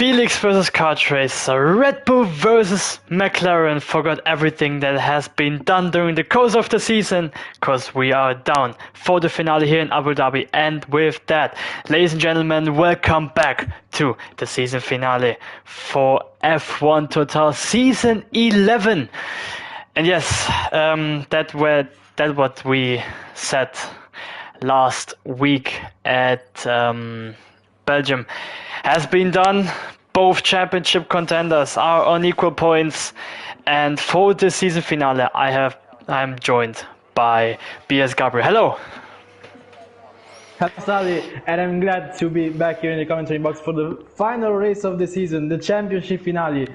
Felix versus kart racer, Red Bull versus McLaren. Forgot everything that has been done during the course of the season, because we are down for the finale here in Abu Dhabi. And with that, ladies and gentlemen, welcome back to the season finale for F1 Total Season 11. And yes, that what we said last week at Belgium has been done. Both championship contenders are on equal points, and for the season finale, I'm joined by BS Gabriel. Hello. Hello, Sally, and I'm glad to be back here in the commentary box for the final race of the season, the championship finale.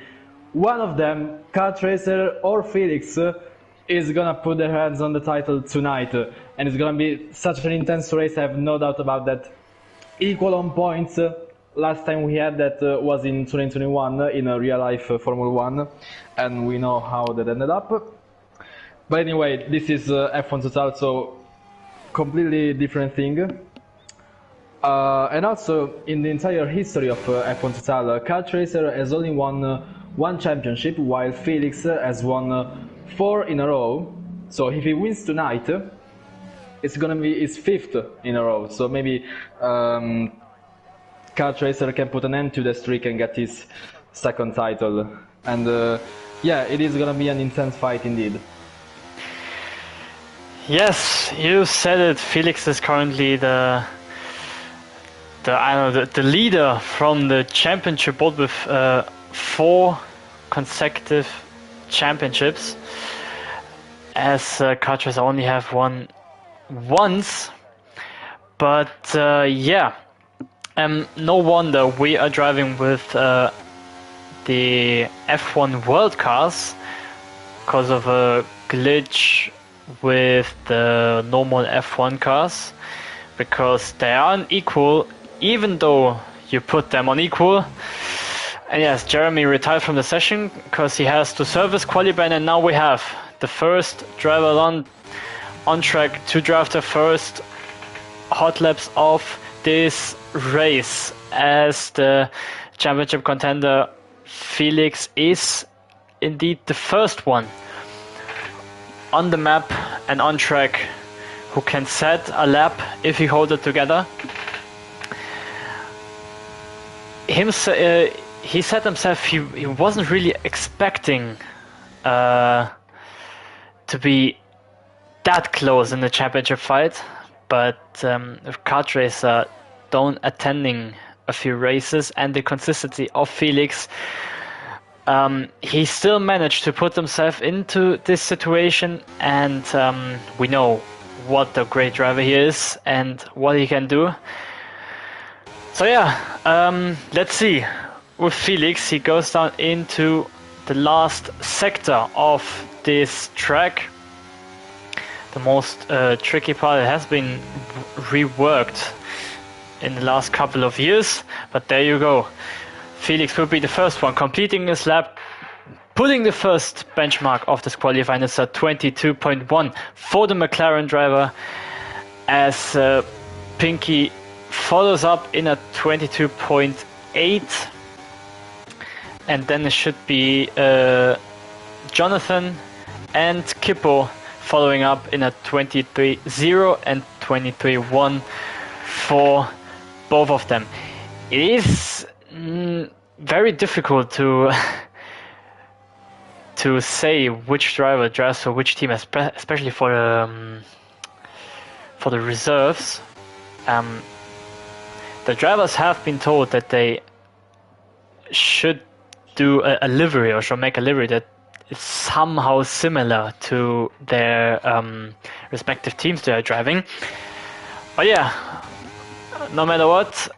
One of them, Kart Racer or Felix, is gonna put their hands on the title tonight, and it's gonna be such an intense race. I have no doubt about that. Equal on points. Last time we had that was in 2021 in a real life Formula 1, and we know how that ended up. But anyway, this is F1 Total, so completely different thing. And also, in the entire history of F1 Total, Kart Racer has only won one championship, while Felix has won 4 in a row. So if he wins tonight, it's gonna be his 5th in a row. So maybe Kart Racer can put an end to the streak and get his 2nd title. And yeah, it is gonna be an intense fight indeed. Yes, you said it. Felix is currently the leader from the championship board with 4 consecutive championships, as Kart Racer only have won once. But yeah. No wonder we are driving with the F1 World Cars because of a glitch with the normal F1 cars, because they aren't equal even though you put them on equal. And yes, Jeremy retired from the session because he has to service qualify, and now we have the first driver on track to drive the first hot laps of this race, as the championship contender Felix is indeed the first one on the map and on track who can set a lap if he holds it together. He said himself he wasn't really expecting to be that close in the championship fight, but with Kart Racer don't attending a few races and the consistency of Felix, he still managed to put himself into this situation, and we know what a great driver he is and what he can do. So yeah, let's see. With Felix, he goes down into the last sector of this track. The most tricky part has been reworked in the last couple of years, but there you go. Felix will be the first one completing his lap, putting the first benchmark of this qualifying. It's a 22.1 for the McLaren driver, as Pinky follows up in a 22.8, and then it should be Jonathan and Kippo following up in a 23.0 and 23.1 for both of them. It is very difficult to say which driver drives for which team, especially for the reserves. The drivers have been told that they should do a livery, or should make a livery that is somehow similar to their respective teams they are driving. But yeah, no matter what,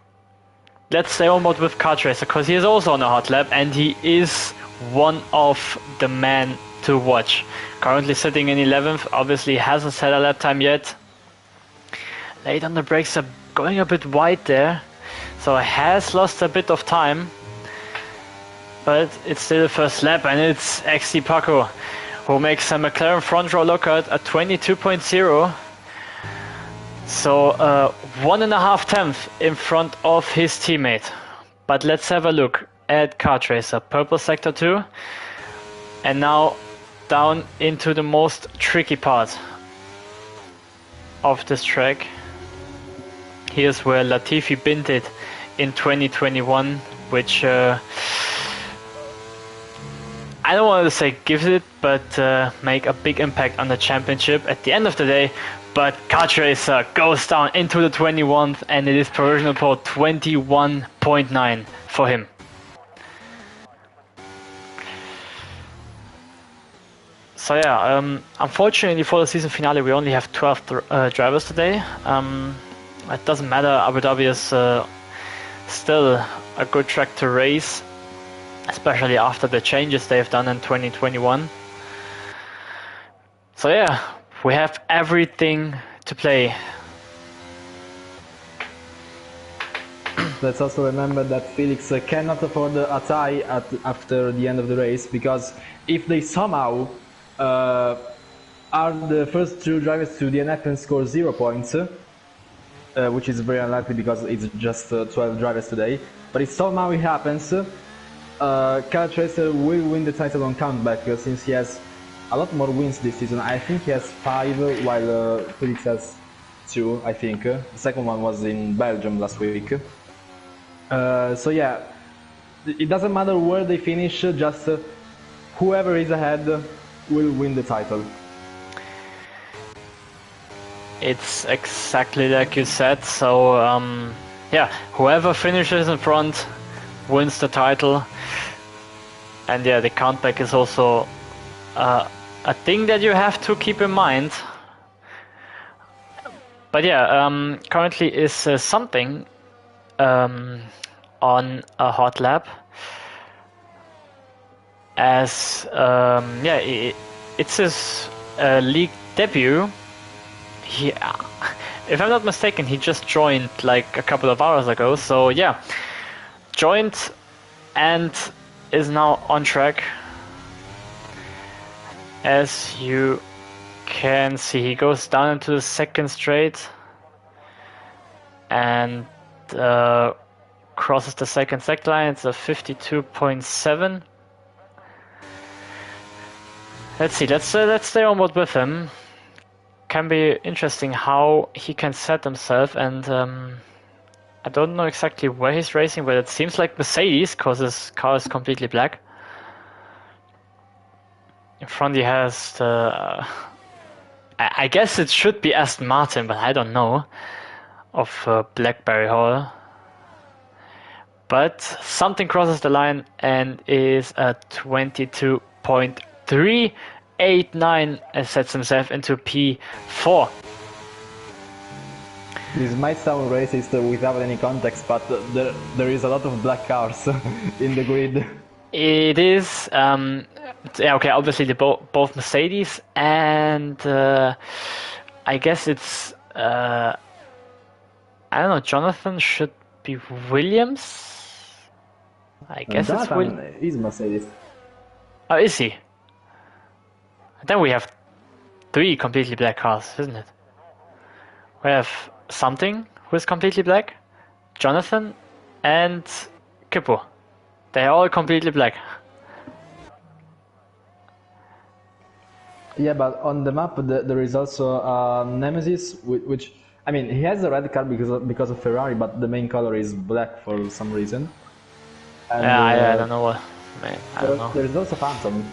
let's stay on board with Kart Racer, because he is also on a hot lap and he is one of the men to watch. Currently sitting in 11th, obviously hasn't set a lap time yet. Late on the brakes, are going a bit wide there, so has lost a bit of time. But it's still the first lap, and it's XD Paco who makes a McLaren front row lockout at 22.0. So 1.5 tenths in front of his teammate. But let's have a look. at Kart Racer, purple sector 2. And now down into the most tricky part of this track. Here's where Latifi binned it in 2021, which I don't want to say gives it, but make a big impact on the championship at the end of the day. But Kart Racer goes down into the 21th, and it is provisional pole 21.9 for him. So yeah, unfortunately for the season finale we only have 12 drivers today. It doesn't matter, Abu Dhabi is still a good track to race, especially after the changes they've done in 2021. So yeah, we have everything to play. Let's also remember that Felix cannot afford a tie after the end of the race, because if they somehow are the first 2 drivers to DNF and score 0 points, which is very unlikely because it's just 12 drivers today, but if somehow it happens, Kart Racer will win the title on comeback, since he has a lot more wins this season. I think he has 5, while Felix has 2, I think. The second one was in Belgium last week. So yeah, it doesn't matter where they finish, just whoever is ahead will win the title. It's exactly like you said, so yeah, whoever finishes in front wins the title. And yeah, the countback is also a thing that you have to keep in mind. But yeah, currently is something on a hot lap, as yeah, it's his league debut. He, if I'm not mistaken, he just joined like a couple of hours ago, so yeah, joined and is now on track. As you can see, he goes down into the second straight and crosses the second sector line. It's a 52.7. Let's see, let's stay on board with him. Can be interesting how he can set himself, and I don't know exactly where he's racing, but it seems like Mercedes, because his car is completely black. In front he has the... I guess it should be Aston Martin, but I don't know, of Blackberry Hall. But something crosses the line and is a 22.389 and sets himself into P4. This might sound racist without any context, but there is a lot of black cars in the grid. It is, yeah, okay, obviously they're both Mercedes, and I guess it's, I don't know, Jonathan should be Williams? I guess it's Williams. He's Mercedes. Oh, is he? Then we have 3 completely black cars, isn't it? We have something who is completely black, Jonathan, and Kippo. They're all completely black. Yeah, but on the map there is also Nemesis, which, I mean, he has a red car because of Ferrari, but the main color is black for some reason. And, yeah, I don't know what. Man, I don't know. There's also Phantom.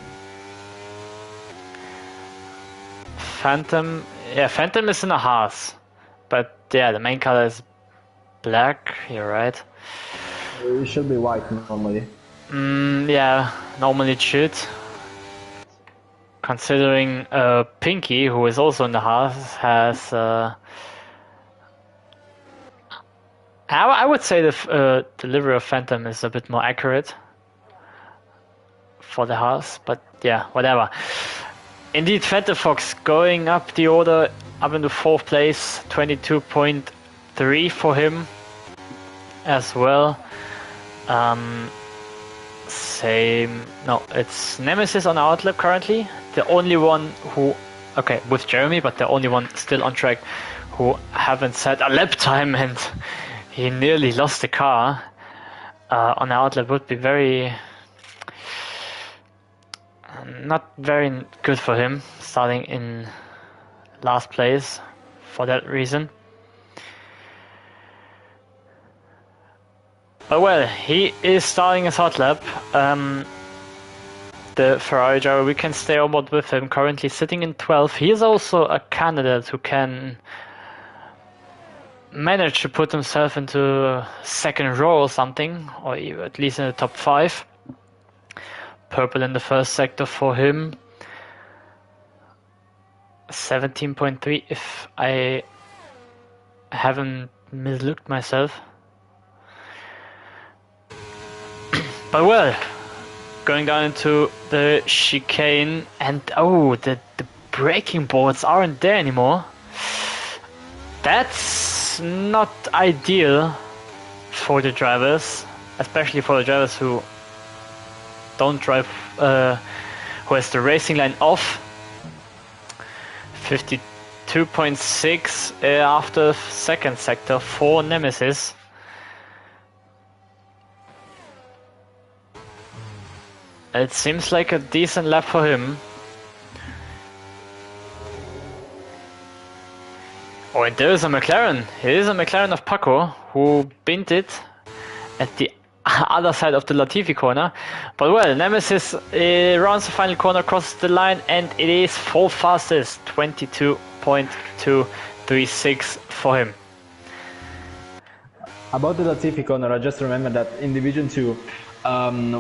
Phantom, yeah, Phantom is in a Haas, but yeah, the main color is black. You're right. It should be white normally. Yeah, normally it should. Considering Pinky, who is also in the Haas, has I would say the delivery of Phantom is a bit more accurate for the Haas, but yeah, whatever. Indeed, Phantom Fox going up the order, up into 4th place, 22.3 for him as well. Same, no, it's Nemesis on our outlap currently. The only one who, okay, with Jeremy, but the only one still on track who haven't set a lap time, and he nearly lost the car. on the outlet would be very not very good for him, starting in last place for that reason. But well, he is starting his hot lap. The Ferrari driver, we can stay on board with him, currently sitting in 12th. He is also a candidate who can manage to put himself into a second row or something, or at least in the top 5. Purple in the first sector for him. 17.3 if I haven't mislooked myself. But well, going down into the chicane, and oh, the braking boards aren't there anymore. That's not ideal for the drivers, especially for the drivers who don't drive, who has the racing line off. 52.6 after second sector for Nemesis. It seems like a decent lap for him. Oh, and there is a McLaren. It is a McLaren of Paco who binned it at the other side of the Latifi corner. But well, Nemesis rounds the final corner, crosses the line, and it is 4th fastest. 22.236 for him. About the Latifi corner, I just remember that in Division 2,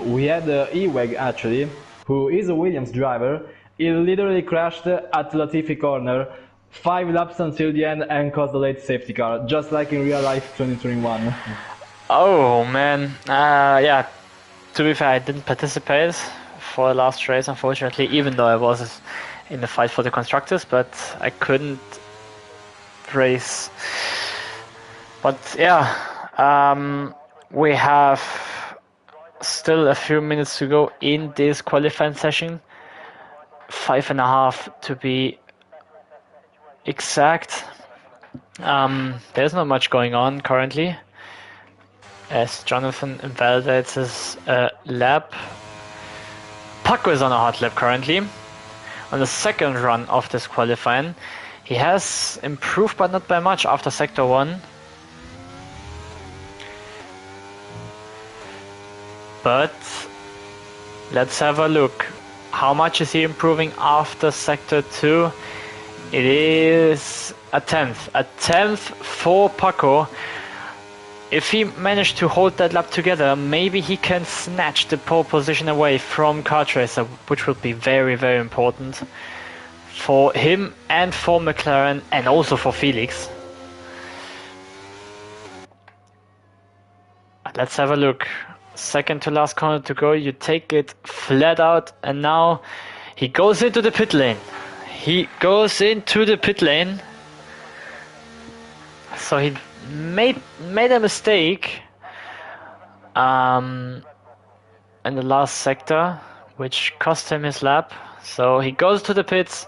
we had Eweg actually, who is a Williams driver. He literally crashed at Latifi corner 5 laps until the end and caused a late safety car, just like in real life 2021. Oh man, yeah, to be fair, I didn't participate for the last race, unfortunately, even though I was in the fight for the constructors, but I couldn't race. But yeah, we have still a few minutes to go in this qualifying session. 5.5 to be exact. There's not much going on currently, as Jonathan invalidates his lap. Paco is on a hot lap currently, on the second run of this qualifying. He has improved, but not by much, after sector 1. But let's have a look. How much is he improving after sector 2? It is a 10th. A 10th for Paco. If he managed to hold that lap together, maybe he can snatch the pole position away from Kartracer, which would be very, very important for him and for McLaren, and also for Felix. Let's have a look. Second to last corner to go. You take it flat out, and now he goes into the pit lane. He goes into the pit lane. So he made a mistake in the last sector, which cost him his lap. So he goes to the pits,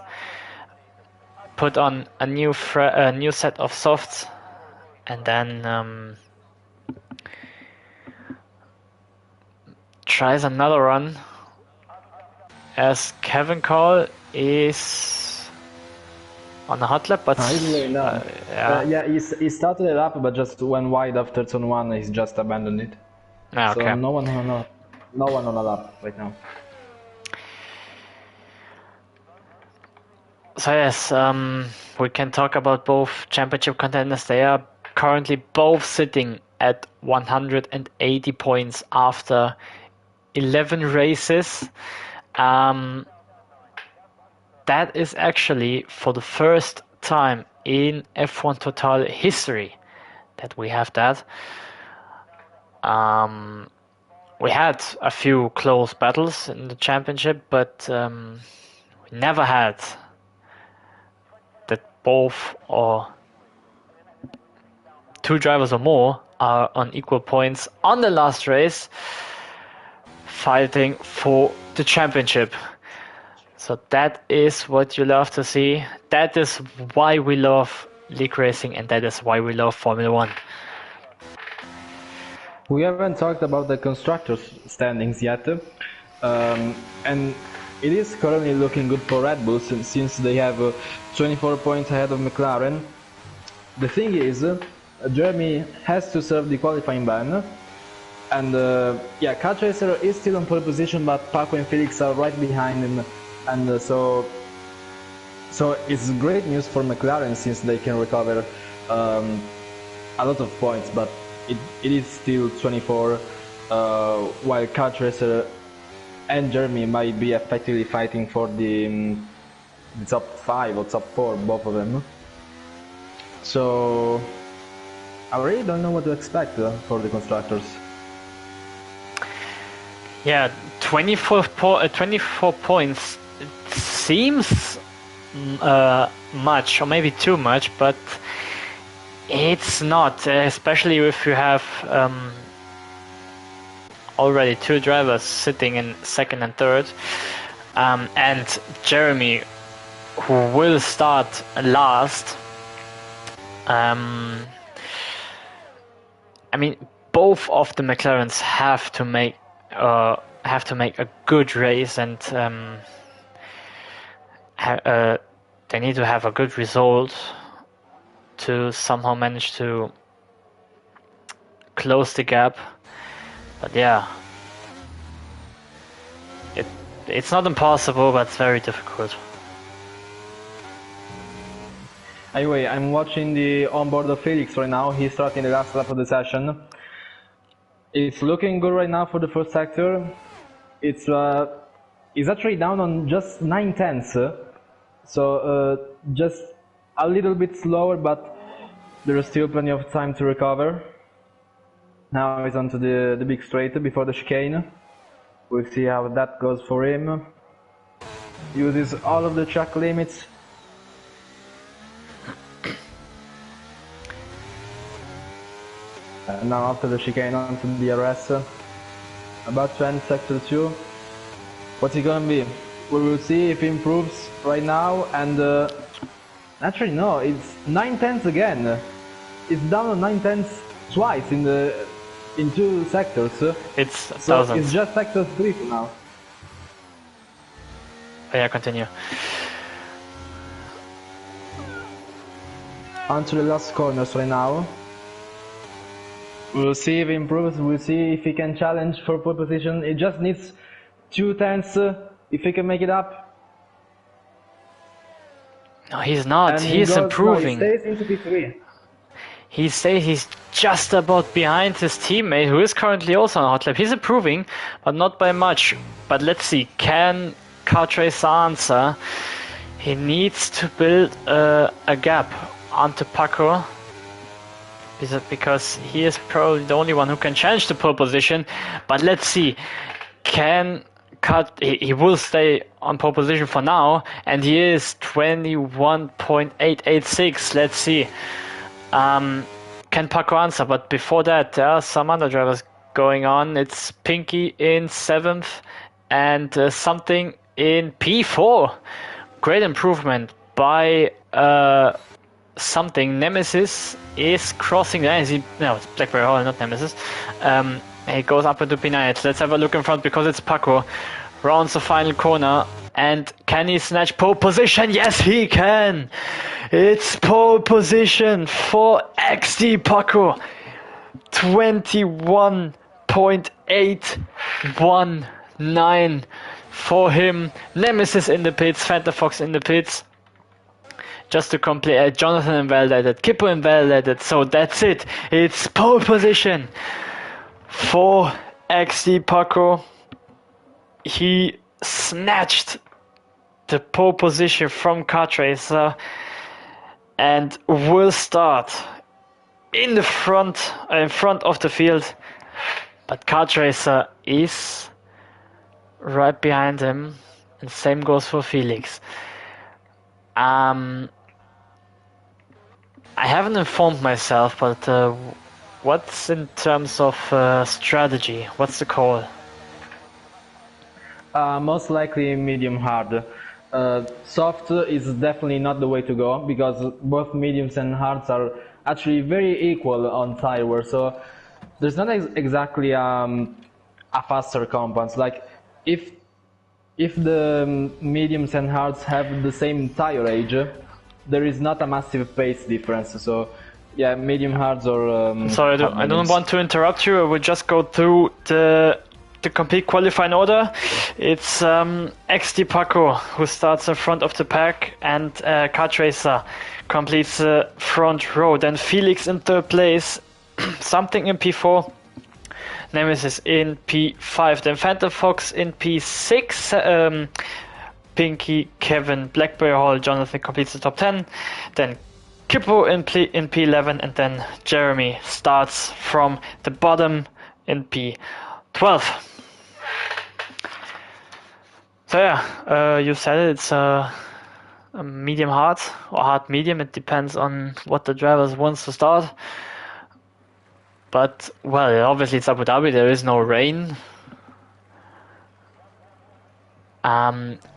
put on a new set of softs, and then tries another run, as Kevin Cole is on a hot lap, but yeah, he started it up, but just went wide after turn 1. He's just abandoned it. Okay. So no one on a lap right now. So yes, we can talk about both championship contenders. They are currently both sitting at 180 points after 11 races. That is actually for the first time in F1 Total history that we have that. We had a few close battles in the championship, but we never had that both or two drivers or more are on equal points on the last race, fighting for the championship. So that is what you love to see. That is why we love league racing, and that is why we love Formula 1. We haven't talked about the constructors' standings yet, and it is currently looking good for Red Bull since they have 24 points ahead of McLaren. The thing is, Jeremy has to serve the qualifying ban, and yeah, Kart Racer is still on pole position, but Paco and Felix are right behind him, and so it's great news for McLaren since they can recover a lot of points, but it is still 24, while Kart Racer and Jeremy might be effectively fighting for the top 5 or top 4, both of them. So I really don't know what to expect for the constructors. Yeah, 24 points. It seems much, or maybe too much, but it's not, especially if you have already 2 drivers sitting in second and third, and Jeremy, who will start last. I mean, both of the McLarens have to make a good race, and they need to have a good result to somehow manage to close the gap. But yeah, it's not impossible, but it's very difficult. Anyway, I'm watching the onboard of Felix right now. He's starting the last lap of the session. It's looking good right now for the first sector. It's actually down on just 9/10, so just a little bit slower, but there's still plenty of time to recover. Now he's onto the big straight before the chicane. We'll see how that goes for him. Uses all of the track limits. Now after the chicane onto the DRS. About to end sector 2. What's he gonna be? We will see if he improves right now, and actually no, it's 9/10 again. It's down on 9/10 twice in 2 sectors. It's so 1,000. it's just sector 3 for now. Oh, yeah, continue. Onto the last corners right now. We'll see if he improves, we'll see if he can challenge for pole position. It just needs 2/10 if he can make it up. No, he's not. And He's improving. No, he stays into P3. He says he's just about behind his teammate, who is currently also on a hot lap. He's improving, but not by much. But let's see, can Kart Racer answer? He needs to build a gap onto Paco, because he is probably the only one who can challenge the pole position. But let's see, can he will stay on pole position for now, and he is 21.886. Let's see, can Paco answer? But before that, there are some other drivers going on. It's Pinky in 7th and something in P4. Great improvement by something. Nemesis is crossing the line. No, it's Blackberry Hall, not Nemesis. He goes up into P9. Let's have a look in front, because it's Paco. Rounds the final corner, and can he snatch pole position? Yes, he can. It's pole position for XD Paco. 21.819 for him. Nemesis in the pits, Phantom Fox in the pits. Just to complete, Jonathan invalidated, Kippo invalidated, so that's it. It's pole position for XD Paco. He snatched the pole position from Kart Racer and will start in the front of the field. But Kart Racer is right behind him, and same goes for Felix. I haven't informed myself, but what's in terms of strategy? What's the call? Most likely medium hard. Soft is definitely not the way to go, because both mediums and hards are actually very equal on tire wear. So there's not exactly a faster compound. Like if the mediums and hards have the same tire age, there is not a massive pace difference. So yeah, medium hards or Sorry, I don't want to interrupt you. I will just go through the complete qualifying order. It's XD Paco who starts in front of the pack, and Kart Racer completes the front row. Then Felix in third place, something in P4, Nemesis in P5, then Phantom Fox in P6, Pinky, Kevin, Blackberry Hall, Jonathan completes the top 10, then Kippo in P11, and then Jeremy starts from the bottom in P12. So yeah, you said it, it's a medium hard or hard medium. It depends on what the drivers wants to start. But well, obviously it's Abu Dhabi. There is no rain.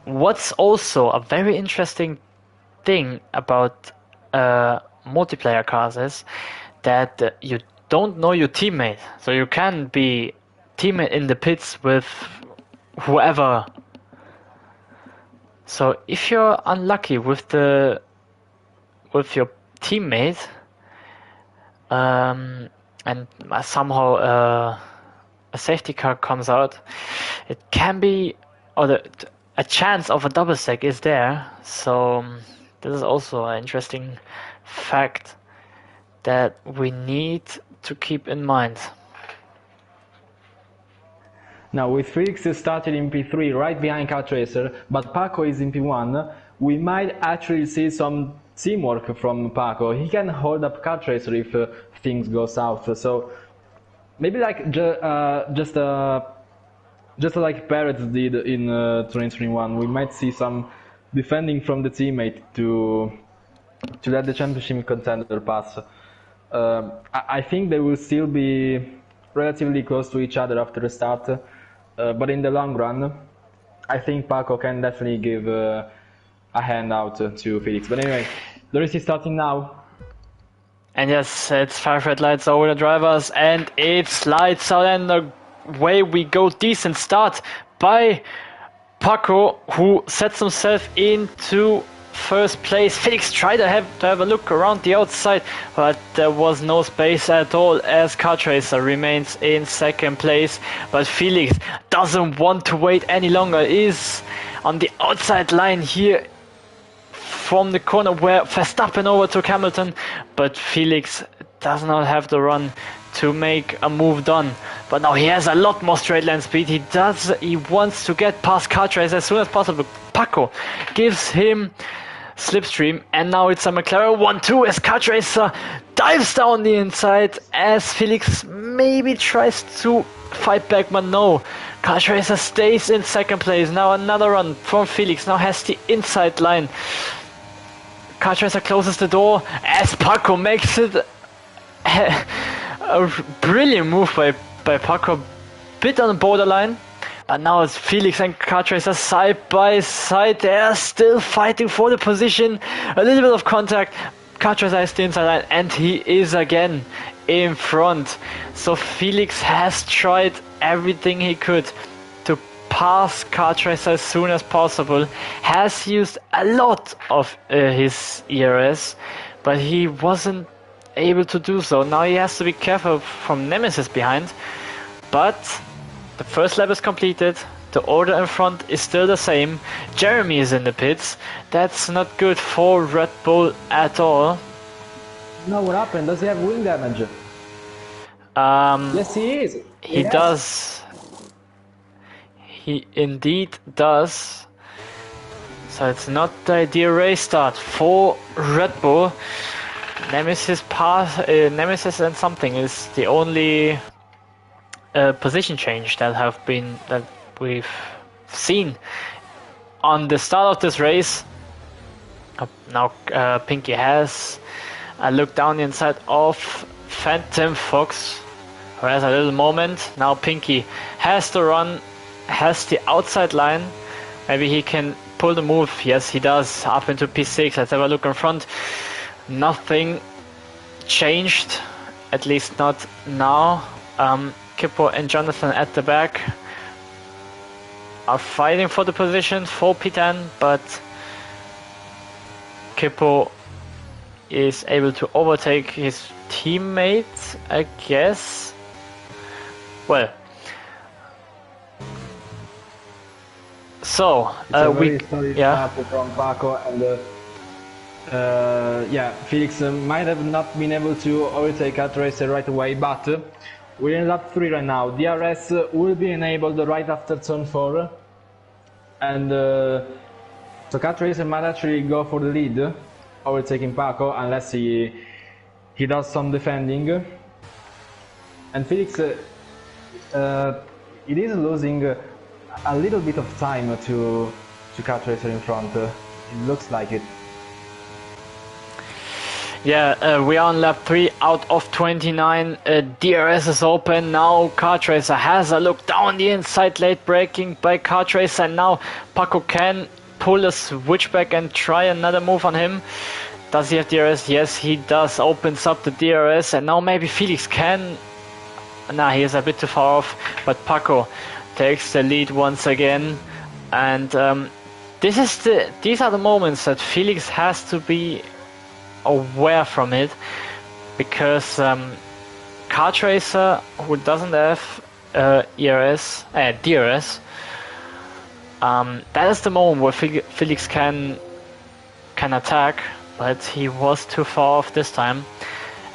What's also a very interesting thing about multiplayer cars is that you don't know your teammate, so you can be teammate in the pits with whoever. So if you're unlucky with your teammate, and somehow a safety car comes out, it can be, or a chance of a double stack is there. So this is also an interesting fact that we need to keep in mind. Now, with Felix started in P3 right behind Kart Racer, but Paco is in P1, we might actually see some teamwork from Paco. He can hold up Kart Racer if things go south. So maybe like just like Perez did in 2021, we might see some defending from the teammate to let the championship contender pass. I think they will still be relatively close to each other after the start, but in the long run, I think Paco can definitely give a hand out to Felix. But anyway, the race is starting now. And yes, it's 5 red lights over the drivers, and it's lights out, and away we go. Decent start by Paco, who sets himself into first place. Felix tried to have a look around the outside, but there was no space at all as Kart Racer remains in second place. But Felix doesn't want to wait any longer, is on the outside line here from the corner where Verstappen overtook Hamilton, but Felix does not have the run to make a move done. But now he has a lot more straight line speed. He wants to get past Kart Racer as soon as possible. Paco gives him slipstream, and now it's a McLaren 1-2 as Kart Racer dives down the inside as Felix maybe tries to fight back, but no. Kart Racer stays in second place. Now another run from Felix, now has the inside line. Kart Racer closes the door as Paco makes it a brilliant move by Paco, bit on the borderline. But now it's Felix and Kart Racer side by side. They're still fighting for the position. A little bit of contact. Kart Racer has the inside line, and he is again in front. So Felix has tried everything he could to pass Kart Racer as soon as possible. Has used a lot of his ERS, but he wasn't able to do so. Now he has to be careful from Nemesis behind. But the first lap is completed. The order in front is still the same. Jeremy is in the pits. That's not good for Red Bull at all. No, what happened? Does he have wing damage? Yes, he is. He does. He indeed does. So it's not the ideal race start for Red Bull. Nemesis and something is the only position change that we've seen on the start of this race. Now Pinky has a look down the inside of Phantom Fox, who has a little moment. Now Pinky has to run, has the outside line. Maybe he can pull the move. Yes, he does. Up into P6. Let's have a look in front. Nothing changed, at least not now. Kippo and Jonathan at the back are fighting for the position for P10, but Kippo is able to overtake his teammate, I guess. Well, so very solid start from Paco, and yeah, Felix might have not been able to overtake Cat Racer right away, but we're in lap 3 right now. DRS will be enabled right after turn 4, and so Cat Racer might actually go for the lead, overtaking Paco, unless he does some defending. And Felix, it is losing a little bit of time to Cat Racer in front. It looks like it. Yeah, we are on lap 3 out of 29. DRS is open now. Kart Racer has a look down the inside, late braking by Kart Racer, and now Paco can pull a switchback and try another move on him. Does he have DRS? Yes, he does. Opens up the DRS, and now maybe Felix can. Nah, he is a bit too far off, but Paco takes the lead once again, and these are the moments that Felix has to be aware from it, because Kart Racer, who doesn't have DRS, that is the moment where Felix can attack, but he was too far off this time,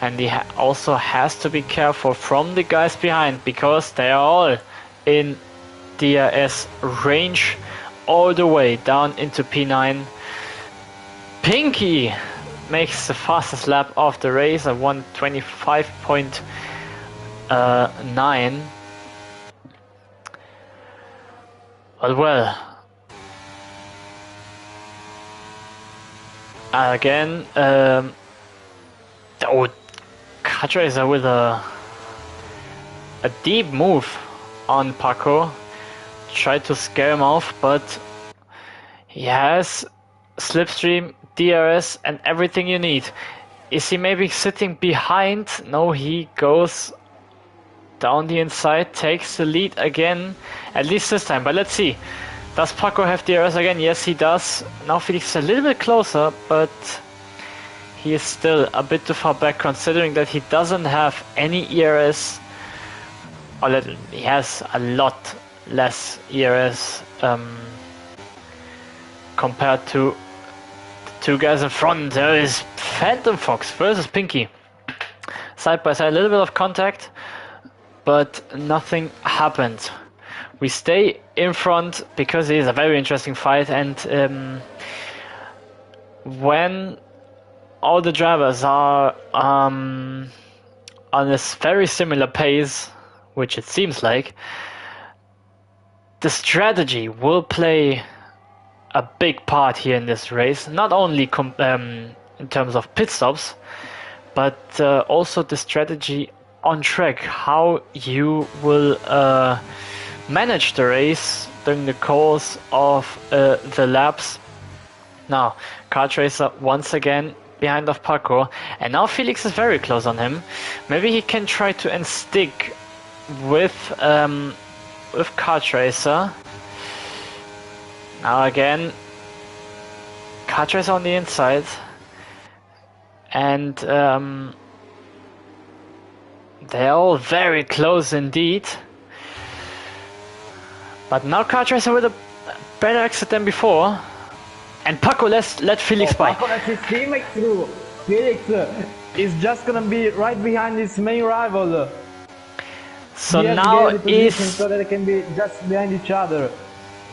and he also has to be careful from the guys behind, because they are all in DRS range all the way down into P9. Pinky makes the fastest lap of the race at 1:25.9. But well, again, Kart Racer with a deep move on Paco, tried to scare him off, but he has slipstream, DRS, and everything you need. Is he maybe sitting behind? No, he goes down the inside, takes the lead again, at least this time. But let's see, does Paco have DRS again? Yes, he does. Now Felix is a little bit closer, but he is still a bit too far back, considering that he doesn't have any ERS, or that he has a lot less ERS compared to two guys in front. There is Phantom Fox versus Pinky. Side by side, a little bit of contact, but nothing happened. We stay in front because it is a very interesting fight, and when all the drivers are on this very similar pace, which it seems like, the strategy will play a big part here in this race, not only in terms of pit stops, but also the strategy on track, how you will manage the race during the course of the laps. Now, Kart Racer once again behind of Paco, and now Felix is very close on him. Maybe he can try to stick with Kart Racer. Now again, Kart Racer on the inside, and they're all very close indeed. But now Kart Racer with a better exit than before, and Paco let Felix by. Paco lets his teammate through. Felix is just gonna be right behind his main rival. So now is so that they can be just behind each other.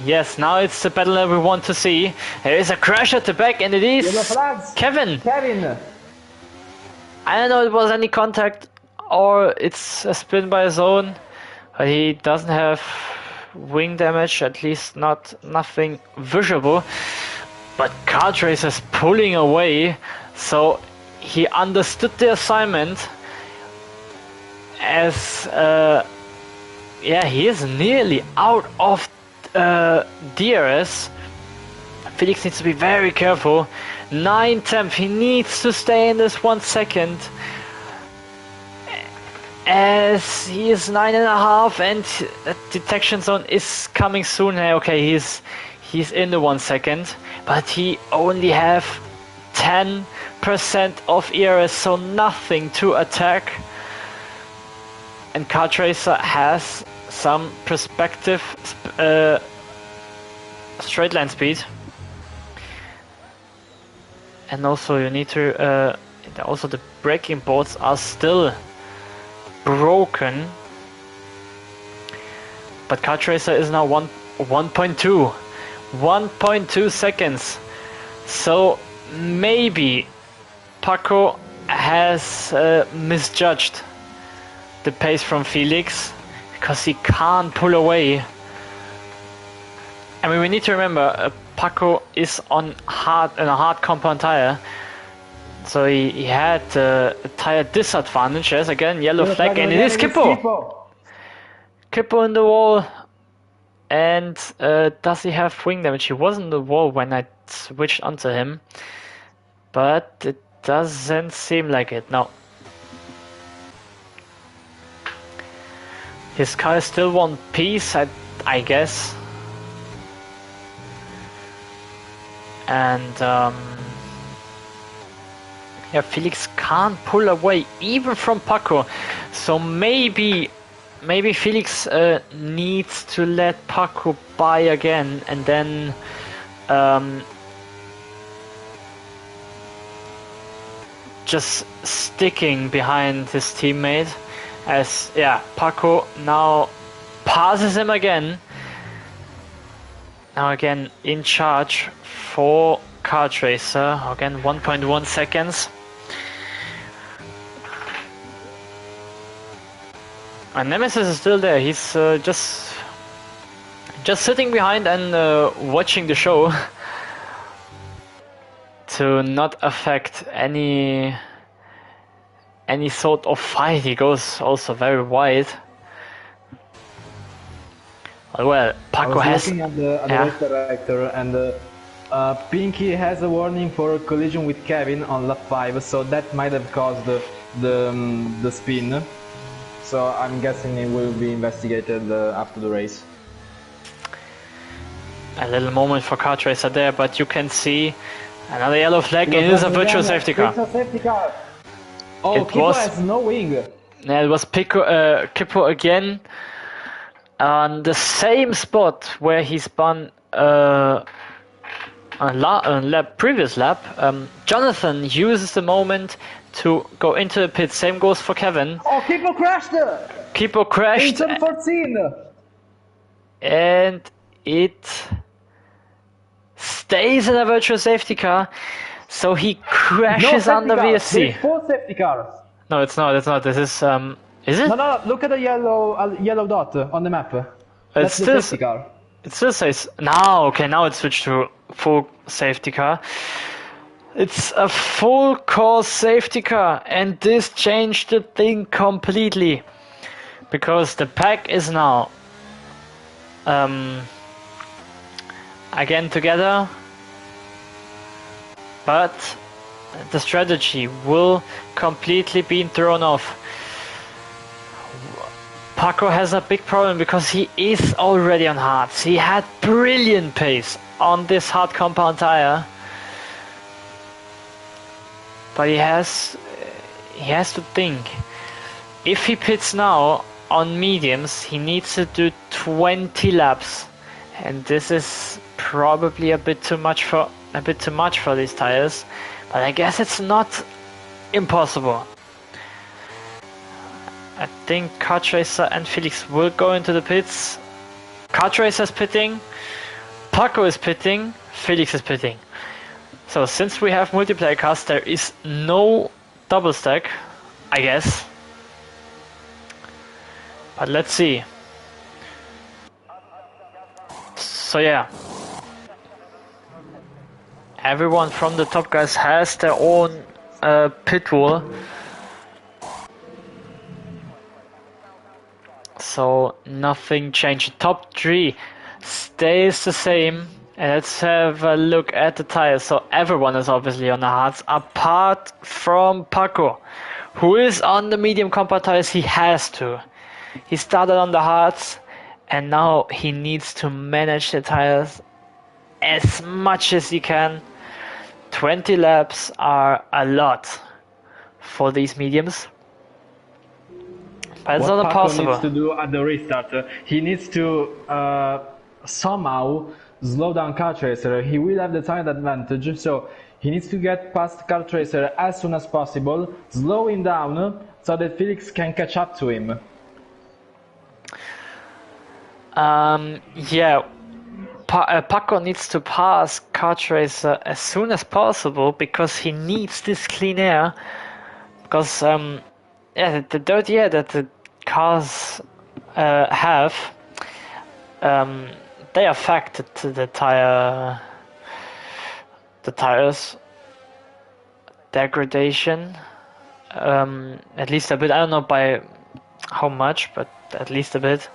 Yes, now it's the battle that we want to see. There is a crash at the back, and it is Kevin. I don't know if it was any contact or it's a spin by his own, but he doesn't have wing damage, at least nothing visible. But Kart Racer is pulling away, so he understood the assignment, as he is nearly out of DRS. Felix needs to be very careful. 9/10, he needs to stay in this 1 second. as he is 9.5 and detection zone is coming soon. Okay, he's in the 1 second, but he only have 10% of ERS, so nothing to attack. And Kart Racer has some perspective straight line speed. And also you need to also the braking boards are still broken. But Kart Racer is now 1.2 seconds. So maybe Paco has misjudged the pace from Felix because he can't pull away. I mean, we need to remember Paco is on a hard compound tire, so he had a tire disadvantage. Yes, again yellow flag, and it is Kippo. Kippo in the wall, and does he have wing damage? He was in the wall when I switched onto him, but it doesn't seem like it. No. His car is still one piece, I guess. And yeah, Felix can't pull away even from Paco. So maybe Felix needs to let Paco by again, and then just sticking behind his teammate. As Paco now passes him again. Now again in charge for Kart Racer. Again 1.1 seconds. And Nemesis is still there. He's just sitting behind and watching the show to not affect any sort of fight. He goes also very wide. Well, Paco has. Looking at the race director, and Pinky has a warning for a collision with Kevin on lap 5, so that might have caused the spin. So I'm guessing it will be investigated after the race. A little moment for Kart Racer there, but you can see another yellow flag, and it is a virtual safety car. Oh, Kippo has no wing. Yeah, it was Kippo again on the same spot where he spun previous lap. Jonathan uses the moment to go into the pit. Same goes for Kevin. Oh, Kippo crashed! Kippo crashed. In 14. And it stays in a virtual safety car. So he crashes under VSC. 4 safety cars. No, it's not. It's not. This is it? No. Look at the yellow dot on the map. That's the safety car. It still says now. Okay, now it's switched to full safety car. It's a full course safety car, and this changed the thing completely because the pack is now again together. But the strategy will completely be thrown off. Paco has a big problem because he is already on hards. He had brilliant pace on this hard compound tire. But he has to think. If he pits now on mediums, he needs to do 20 laps. And this is probably a bit too much for these tires, but I guess it's not impossible. I think Kart Racer and Felix will go into the pits. Kart Racer is pitting, Paco is pitting, Felix is pitting. So since we have multiplayer cars, there is no double stack, I guess. But let's see. So yeah. Everyone from the top guys has their own pit wall. So nothing changed. Top 3 stays the same. And let's have a look at the tires. So everyone is obviously on the hards, apart from Paco, who is on the medium compound tires. He has to. He started on the hards, and now he needs to manage the tires as much as he can. 20 laps are a lot for these mediums. But it's What not Paco impossible. needs to do at the restart, he needs to somehow slow down Car Tracer. He will have the time advantage, so he needs to get past Car Tracer as soon as possible, slow him down so that Felix can catch up to him. Yeah, Paco needs to pass Car Tracer as soon as possible because he needs this clean air. Because yeah, the dirty air that the cars have, they affect the tires degradation, at least a bit. I don't know by how much, but at least a bit.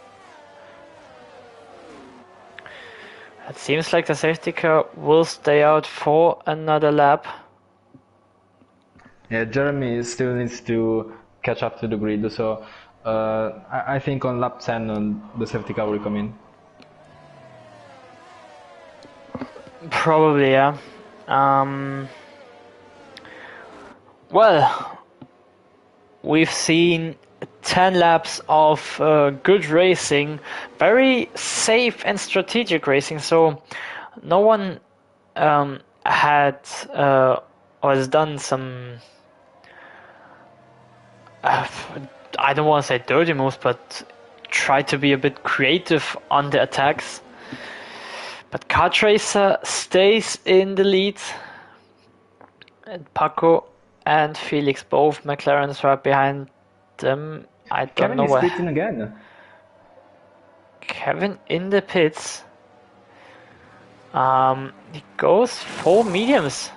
It seems like the safety car will stay out for another lap. Yeah, Jeremy still needs to catch up to the grid, so I think on lap 10 the safety car will come in. Probably, yeah. Well, we've seen 10 laps of good racing, very safe and strategic racing, so no one had or has done some I don't want to say dirty moves, but try to be a bit creative on the attacks. But Car Tracer stays in the lead, and Paco and Felix, both McLarens, right behind them. I don't Kevin know is where. pitting again. Kevin in the pits. He goes for mediums.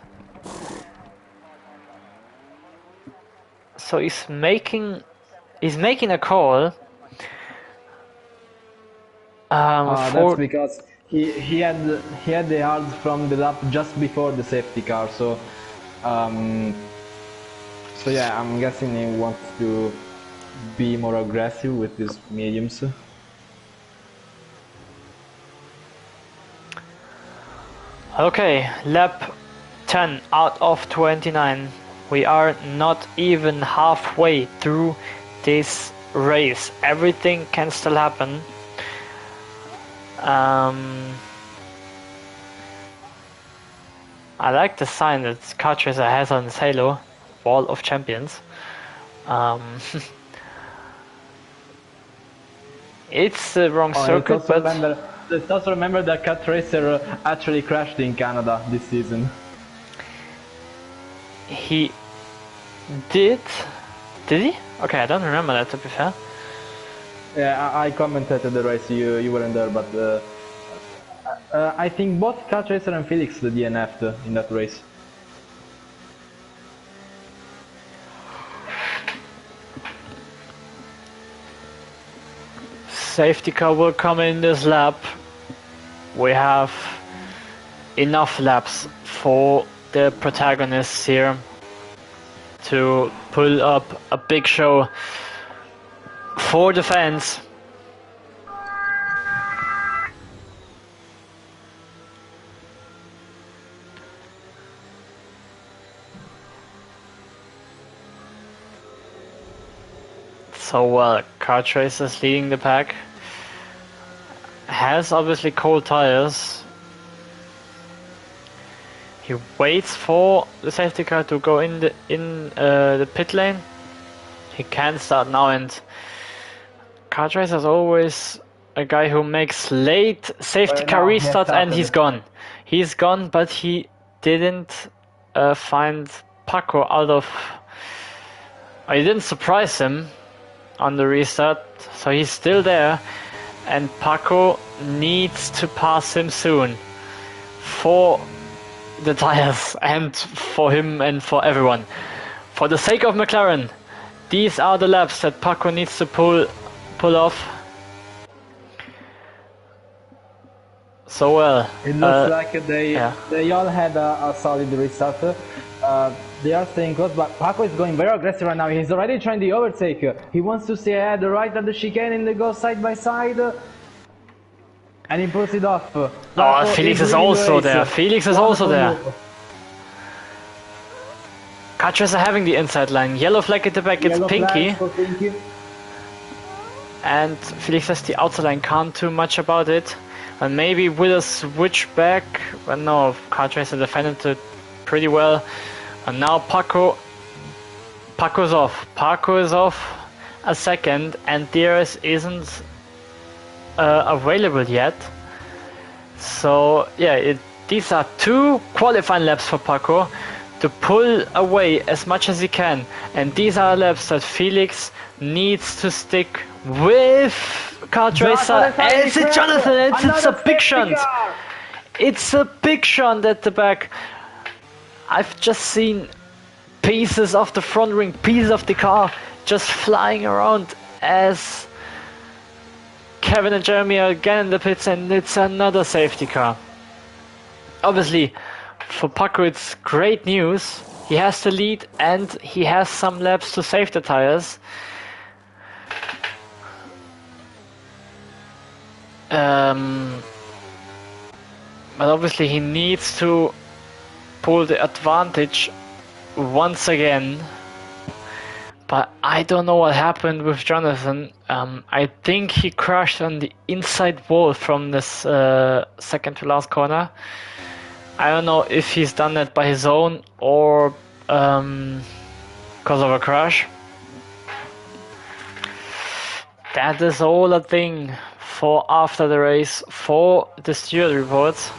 So he's making a call. That's because he had the hards from the lap just before the safety car, so yeah, I'm guessing he wants to be more aggressive with his mediums. Okay, lap 10 out of 29. We are not even halfway through this race. Everything can still happen. I like the sign that Car Tracer has on his halo, Wall of Champions. It's the wrong circuit, but let's also remember that Car Tracer actually crashed in Canada this season. He did he? Okay, I don't remember that, to be fair. Yeah, I commented the race, you weren't there, but I think both Car Tracer and Felix DNF'd in that race. Safety car will come in this lap. We have enough laps for the protagonists here to pull up a big show for the fans. So Car Tracer's leading the pack. Has obviously cold tires. He waits for the safety car to go in the pit lane. He can start now, and Car Tracer is always a guy who makes late safety car restarts, and he's gone. He's gone, but he didn't find Paco out of. He didn't surprise him on the restart, so he's still there, and Paco needs to pass him soon for the tires and for him and for everyone. For the sake of McLaren, these are the laps that Paco needs to pull off. So it looks like they all had a solid restart. They are staying close, but Paco is going very aggressive right now. He's already trying the overtake. He wants to stay ahead, right at the chicane, and they go side by side. And he pulls it off. Oh, Felix is also there. Felix is also there. Cartracer having the inside line. Yellow flag at the back, it's Pinky. And Felix has the outside line, can't do much about it. And maybe with a switch back, but no, Cartracer defended it pretty well. And now Paco is off. Paco is off a second, and DRS isn't available yet. So yeah, these are 2 qualifying laps for Paco to pull away as much as he can, and these are laps that Felix needs to stick with Cartracer. It's a Jonathan, it's a big shunt. It's a big shunt at the back. I've just seen pieces of the front ring, pieces of the car just flying around as Kevin and Jeremy are again in the pits, and it's another safety car. Obviously, for Paco it's great news. He has the lead and he has some laps to save the tires. But obviously he needs to pull the advantage once again. But I don't know what happened with Jonathan. I think he crashed on the inside wall from this second to last corner. I don't know if he's done that by his own or because of a crash. That is all a thing for after the race for the steward reports.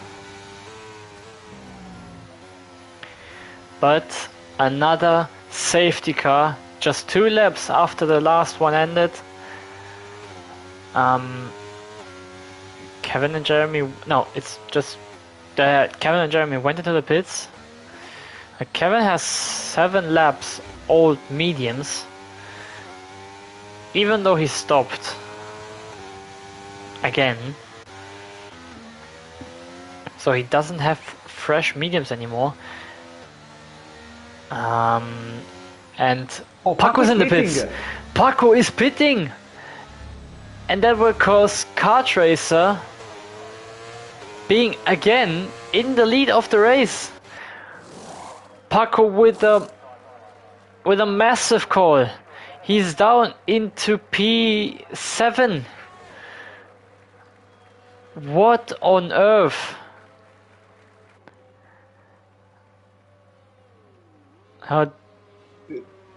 But another safety car, just 2 laps after the last one ended. Kevin and Jeremy, no, it's just Kevin and Jeremy went into the pits. Kevin has 7 laps, all mediums, even though he stopped again. So he doesn't have fresh mediums anymore. And Paco's in the pits. Paco is pitting, and that will cause Cartracer being again in the lead of the race. Paco with a massive call. He's down into P7. What on earth?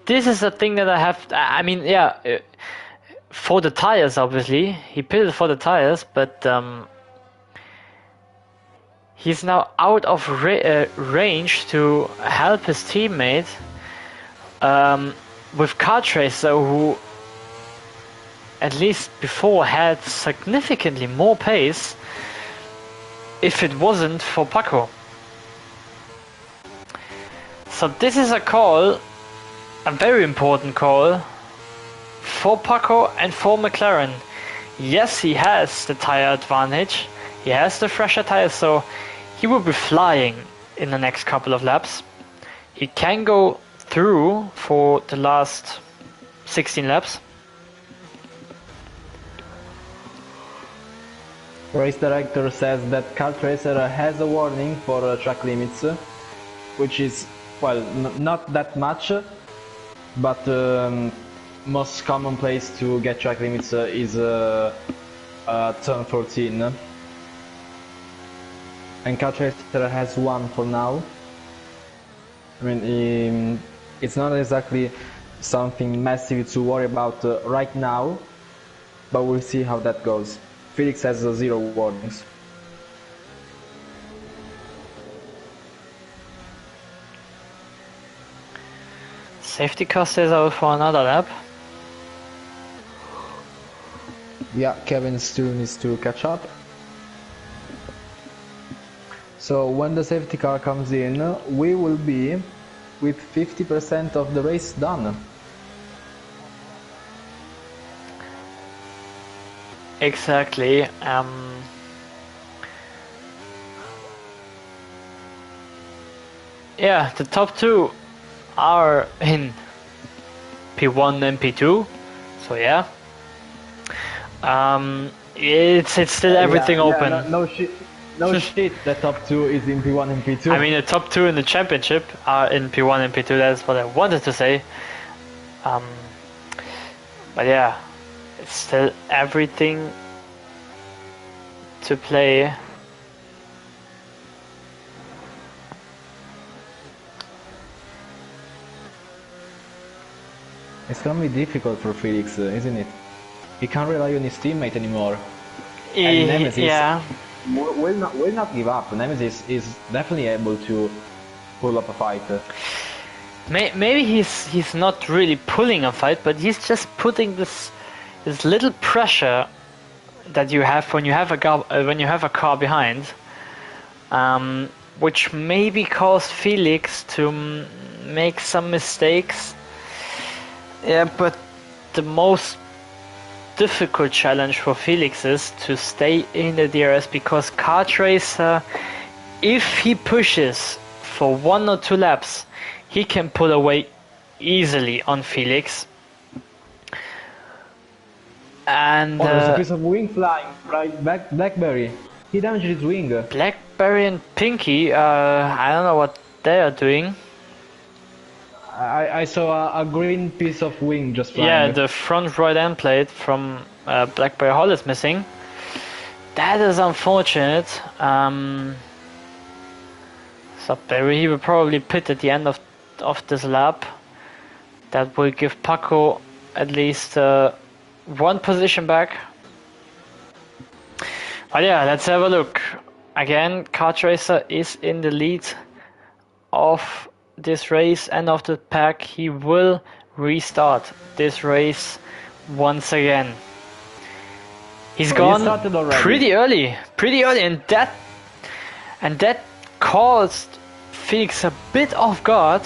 This is the thing that I have. I mean, yeah, for the tires, obviously he pitted for the tires, but he's now out of range to help his teammate with Cartracer, who at least before had significantly more pace if it wasn't for Paco. So this is a call, a very important call for Paco and for McLaren. Yes, he has the tire advantage, he has the fresher tires, so he will be flying in the next couple of laps. He can go through for the last 16 laps. Race director says that Cartracer has a warning for track limits, which is, well, not that much, but most common place to get track limits is turn 14. And Cartracer has one for now. I mean, it's not exactly something massive to worry about right now, but we'll see how that goes. Felix has 0 warnings. Safety car stays out for another lap. Yeah, Kevin still needs to catch up. So when the safety car comes in, we will be with 50% of the race done. Exactly. Yeah, the top 2 are in P1 and P2, so yeah. It's still everything open. No shit, the top 2 is in P1 and P2. I mean, the top 2 in the championship are in P1 and P2. That's what I wanted to say. But yeah, it's still everything to play. It's gonna be difficult for Felix, isn't it? He can't rely on his teammate anymore. And Nemesis Yeah. will not give up. Nemesis is definitely able to pull up a fight. Maybe he's not really pulling a fight, but he's just putting this little pressure that you have when you have a car behind, which maybe caused Felix to make some mistakes. Yeah, but the most difficult challenge for Felix is to stay in the DRS, because Kart Racer, if he pushes for 1 or 2 laps, he can pull away easily on Felix. And there's a piece of wing flying, right? Blackberry. He damaged his wing. Blackberry and Pinky, I don't know what they are doing. I saw a green piece of wing just flying. Yeah, the front right end plate from Blackberry Hall is missing. That is unfortunate. So he will probably pit at the end of this lap. That will give Paco at least 1 position back. But yeah, let's have a look. Again, Kart Racer is in the lead of this race and of the pack. He will restart this race once again. He's gone pretty early, and that caused Felix a bit off guard,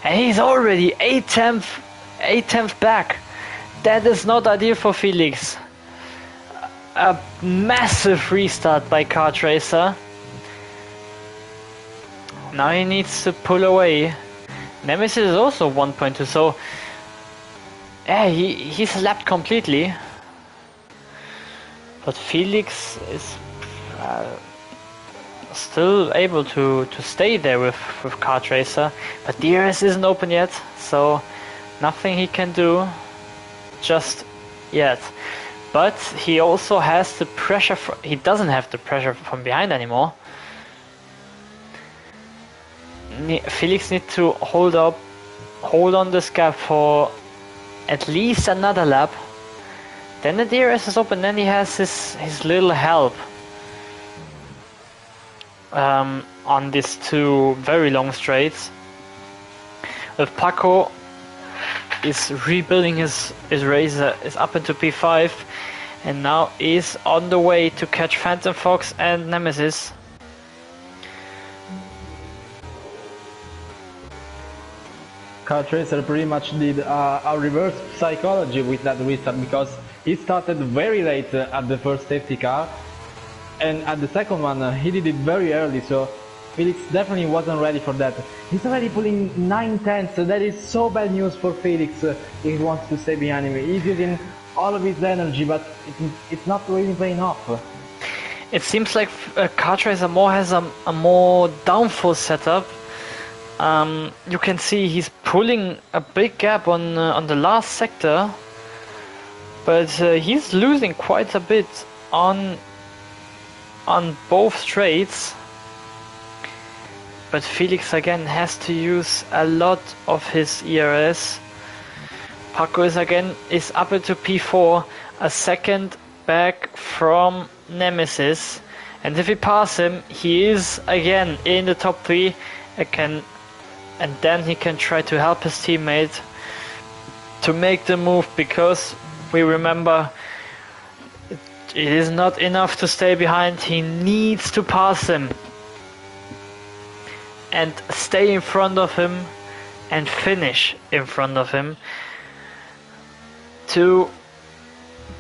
and he's already 8th back. That is not ideal for Felix. A massive restart by Kart Racer. Now he needs to pull away. Nemesis is also 1.2, so yeah, he's lapped completely. But Felix is still able to stay there with Kart Racer. But DRS isn't open yet, so nothing he can do just yet. But he also has the pressure. He doesn't have the pressure from behind anymore. Felix needs to hold on this gap for at least another lap. Then the DRS is open, then he has his little help on these 2 very long straights. With Paco is rebuilding his race, is up into P5, and now is on the way to catch Phantom Fox and Nemesis. Kart Racer pretty much did a reverse psychology with that restart, because he started very late at the first safety car, and at the second one he did it very early, so Felix definitely wasn't ready for that. He's already pulling 9/10, so that is so bad news for Felix if he wants to stay behind him. He's using all of his energy, but it's not really paying off. It seems like Kart Racer has a more downforce setup. You can see he's pulling a big gap on the last sector, but he's losing quite a bit on both straights. But Felix again has to use a lot of his ERS. Paco is up into P4, a second back from Nemesis, and if he passes him, he is again in the top 3 again, and then he can try to help his teammate to make the move, because we remember it is not enough to stay behind. He needs to pass him and stay in front of him and finish in front of him to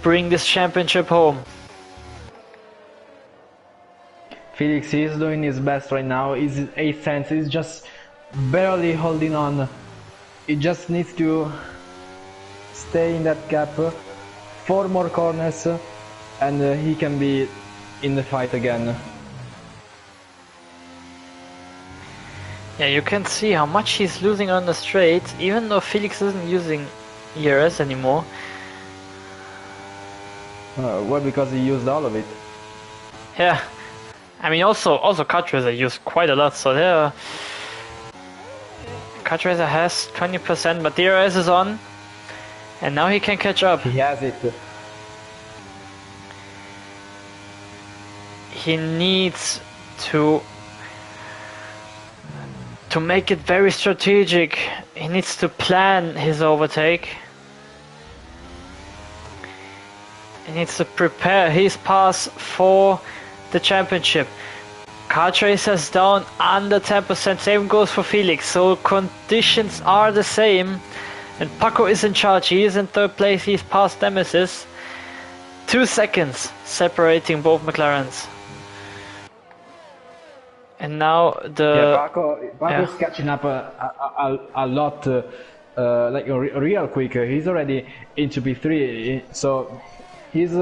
bring this championship home. Felix is doing his best right now. His 8th sense is just barely holding on. He just needs to stay in that gap, 4 more corners, and he can be in the fight again. Yeah, you can see how much he's losing on the straight, even though Felix isn't using ERS anymore. Well, because he used all of it. Yeah, I mean also Cartracer used quite a lot, so there. Cartracer has 20%, but DRS is on, and now he can catch up. He has it. He needs to make it very strategic. He needs to plan his overtake. He needs to prepare his pass for the championship. Cartracer's down under 10%, same goes for Felix, so conditions are the same. And Paco is in charge, he is in 3rd place, he's past Nemesis. 2 seconds separating both McLarens. And now Paco's catching up a lot, like real quick. He's already into P3, so his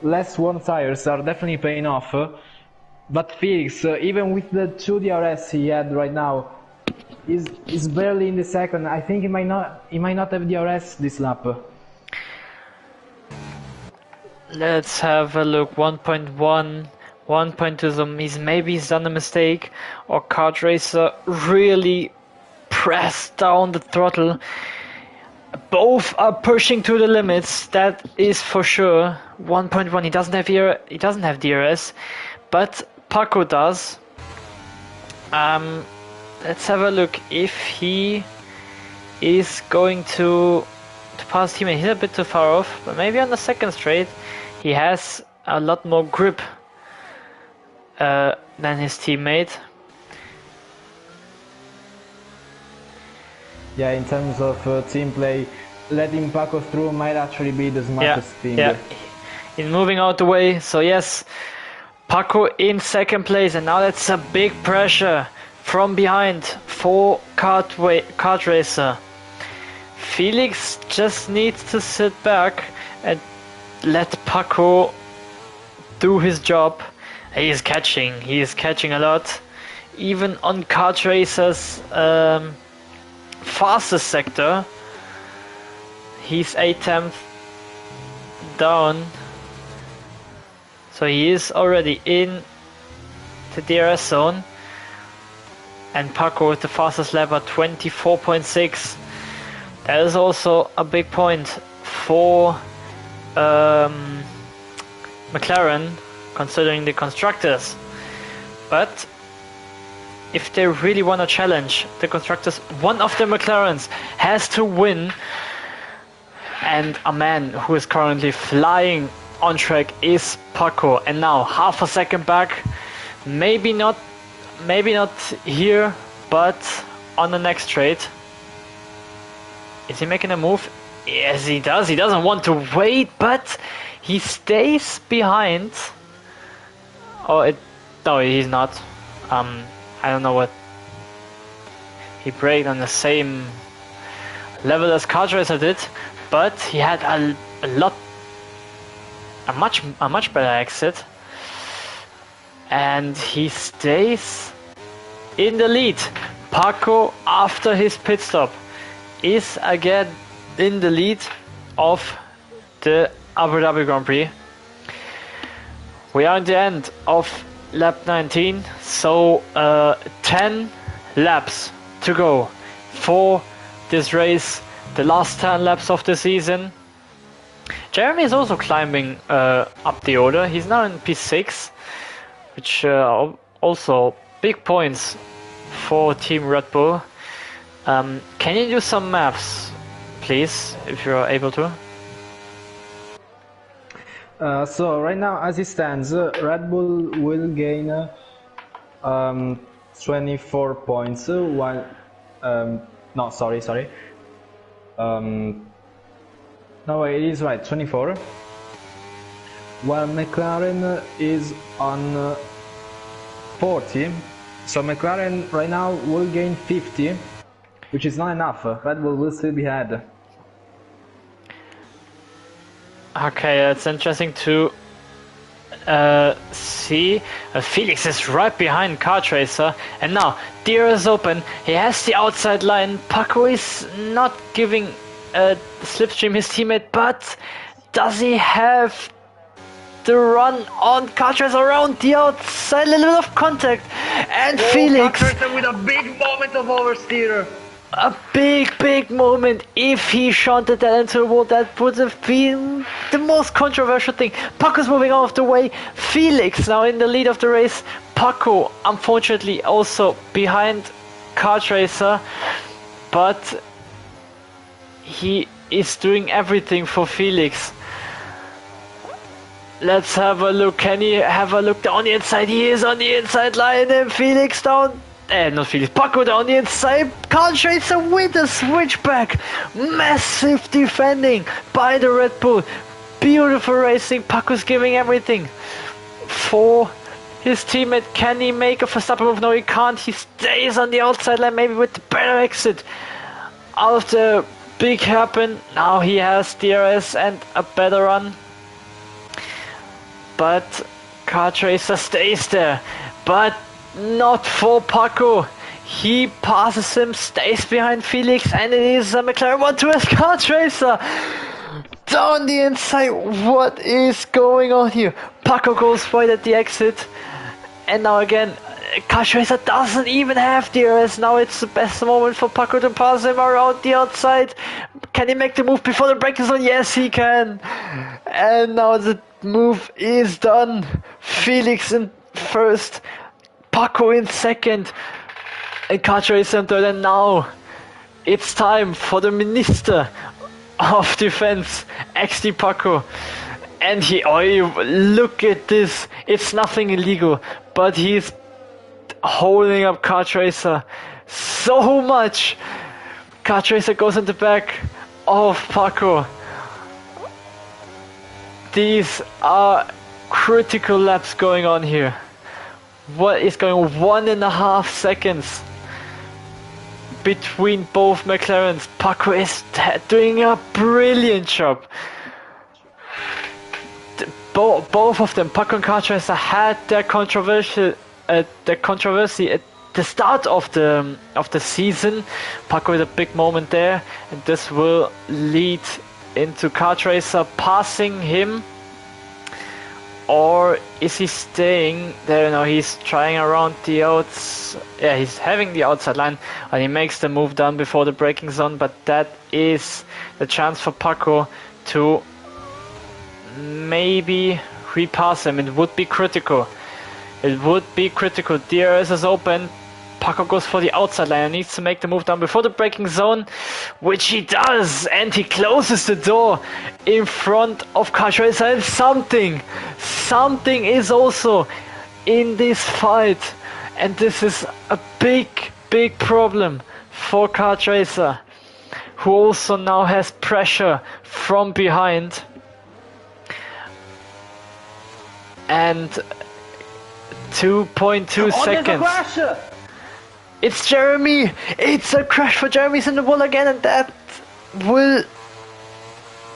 less worn tires are definitely paying off. But Felix, even with the 2 DRS he had right now, is barely in the second. I think he might not have DRS this lap. Let's have a look. 1.1, 1.2. Maybe he's done a mistake, or Cartracer really pressed down the throttle. Both are pushing to the limits. That is for sure. 1.1. He doesn't have DRS, but Paco does. Let's have a look if he is going to pass teammate. He's a bit too far off, but maybe on the second straight he has a lot more grip than his teammate. Yeah, in terms of team play, letting Paco through might actually be the smartest thing. Yeah, he's moving out the way, so yes, Paco in second place, and now that's a big pressure from behind for Cartracer. Felix just needs to sit back and let Paco do his job. He is catching a lot, even on Cartracer's fastest sector. He's 8th down, so he is already in the DRS zone. And Paco with the fastest lap at 24.6. That is also a big point for McLaren, considering the constructors. But if they really want to challenge the constructors, one of the McLarens has to win. And a man who is currently flying on track is Paco. And now half a second back. Maybe not here, but on the next straight. Is he making a move? Yes, he does. He doesn't want to wait, but he stays behind. No, he's not. I don't know what. He braked on the same level as Cartracer did, but he had a much better exit, and he stays in the lead. Paco, after his pit stop, is again in the lead of the Abu Dhabi Grand Prix. We are at the end of lap 19, so 10 laps to go for this race, the last 10 laps of the season. Jeremy is also climbing up the order. He's now in P6, which also big points for Team Red Bull. Can you do some maths, please, if you're able to? So right now, as it stands, Red Bull will gain 24 points, while no, sorry. No, it is right, 24. While McLaren is on 40, So McLaren right now will gain 50, which is not enough. Red Bull will still be ahead. Okay, it's interesting to see. Felix is right behind Kart Racer, and now Deer is open. He has the outside line. Paco is not giving Slipstream his teammate, but does he have the run on Kart Racer around the outside? A little bit of contact, and Felix Kart Racer with a big moment of oversteer. A big moment. If he shunted that into the wall, that would have been the most controversial thing. Paco's moving out of the way. Felix now in the lead of the race. Paco, unfortunately, also behind Kart Racer, but he is doing everything for Felix. Let's have a look. Can he have a look down the inside? He is on the inside line, and Felix down. Not Felix, Paco down the inside. Kart Racer with a switchback. Massive defending by the Red Bull. Beautiful racing. Paco's giving everything for his teammate. Can he make a Verstappen move? No, he can't. He stays on the outside line, maybe with the better exit out of the big hairpin. Now he has DRS and a better run. But Kart Racer stays there. But not for Paco. He passes him, stays behind Felix, and it is a McLaren 1-2 as Kart Racer down the inside. What is going on here? Paco goes wide at the exit, and now again Kart Racer doesn't even have DRS. Now it's the best moment for Paco to pass him around the outside. Can he make the move before the braking zone? Yes, he can. And now the move is done. Felix in first, Paco in second, and Kart Racer in third. And now it's time for the Minister of Defense, XD Paco. And look at this. It's nothing illegal, but he's holding up Kart Racer so much. Kart Racer goes in the back of Paco. These are critical laps going on here. What is going 1.5 seconds between both McLarens. Paco is doing a brilliant job. Both of them, Paco and Kart Racer, had their controversy at the start of the season. Paco with a big moment there, and this will lead into Kart Racer passing him. Or is he staying there? No, he's trying around the outs. Yeah, he's having the outside line, and he makes the move down before the braking zone. But that is the chance for Paco to maybe repass him. It would be critical. It would be critical. DRS is open. Paco goes for the outside line and needs to make the move down before the braking zone, which he does, and he closes the door in front of Kart Racer. And something is also in this fight, and this is a big problem for Kart Racer, who also now has pressure from behind. And 2.2 seconds. It's Jeremy! It's a crash for Jeremy's in the wall again, and that will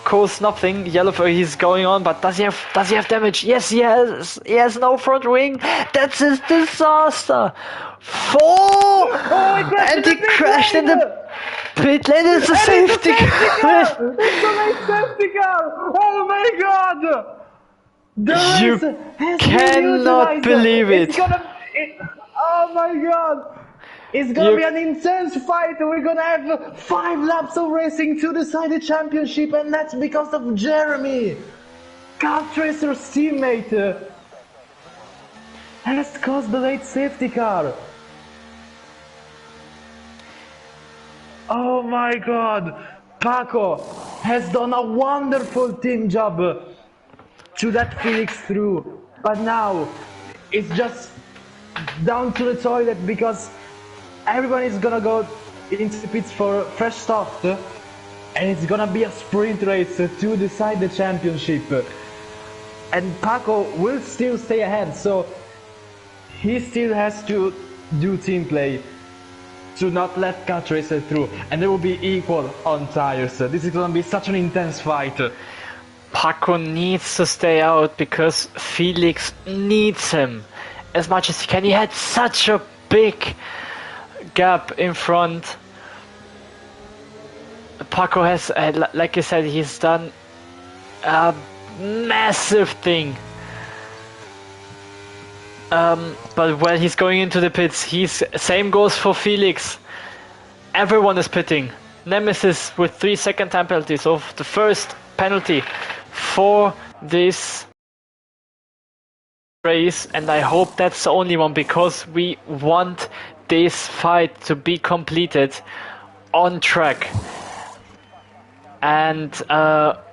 cause nothing. Yellow for he's going on, but does he have damage? Yes, he has. He has no front wing. That's a disaster. 4! Oh, and he crashed in the pit lane. It's a safety car. It's a safety car. Oh my god! You cannot believe it. Oh my god! It's gonna be an intense fight. We're gonna have 5 laps of racing to decide the championship, and that's because of Jeremy, Kart Racer's teammate, has caused the late safety car. Oh my god! Paco has done a wonderful team job to that Felix through, but now it's just down to the toilet because everyone is gonna go into the pits for a fresh start, and it's gonna be a sprint race to decide the championship. And Paco will still stay ahead, so he still has to do team play to not let Kart Racer through, and they will be equal on tires. This is gonna be such an intense fight. Paco needs to stay out because Felix needs him as much as he can. He had such a big gap in front. Paco has, like you said, he's done a massive thing. But when he's going into the pits, same goes for Felix. Everyone is pitting. Nemesis with 3 second time penalties. So the first penalty for this race, and I hope that's the only one because we want this fight to be completed on track. And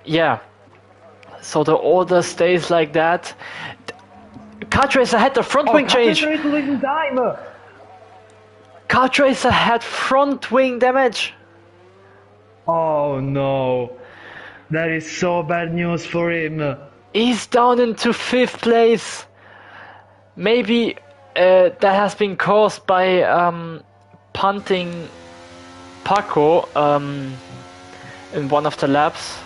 yeah, so the order stays like that. Kart Racer had the front wing change. Kart Racer had front wing damage. Oh no, that is so bad news for him. He's down into 5th place. Maybe that has been caused by punting Paco in one of the laps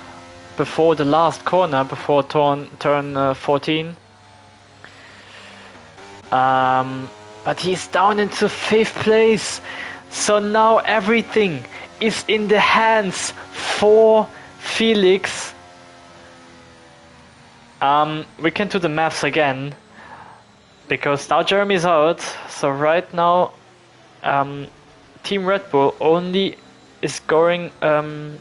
before the last corner, before turn 14. But he's down into 5th place, so now everything is in the hands for Felix. We can do the maths again because now Jeremy's out. So right now, Team Red Bull only is scoring 11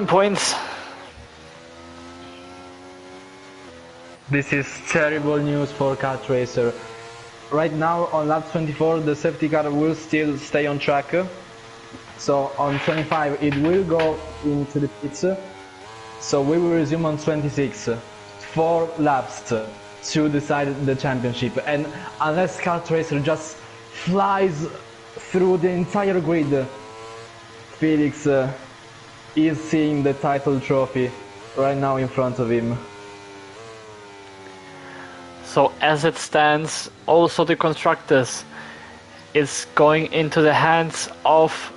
points. This is terrible news for Kart Racer. Right now on lap 24 the safety car will still stay on track. So on 25 it will go into the pits. So we will resume on 26. 4 laps to decide the championship. And unless Kart Racer just flies through the entire grid, Felix is seeing the title trophy right now in front of him. So as it stands, also the constructors is going into the hands of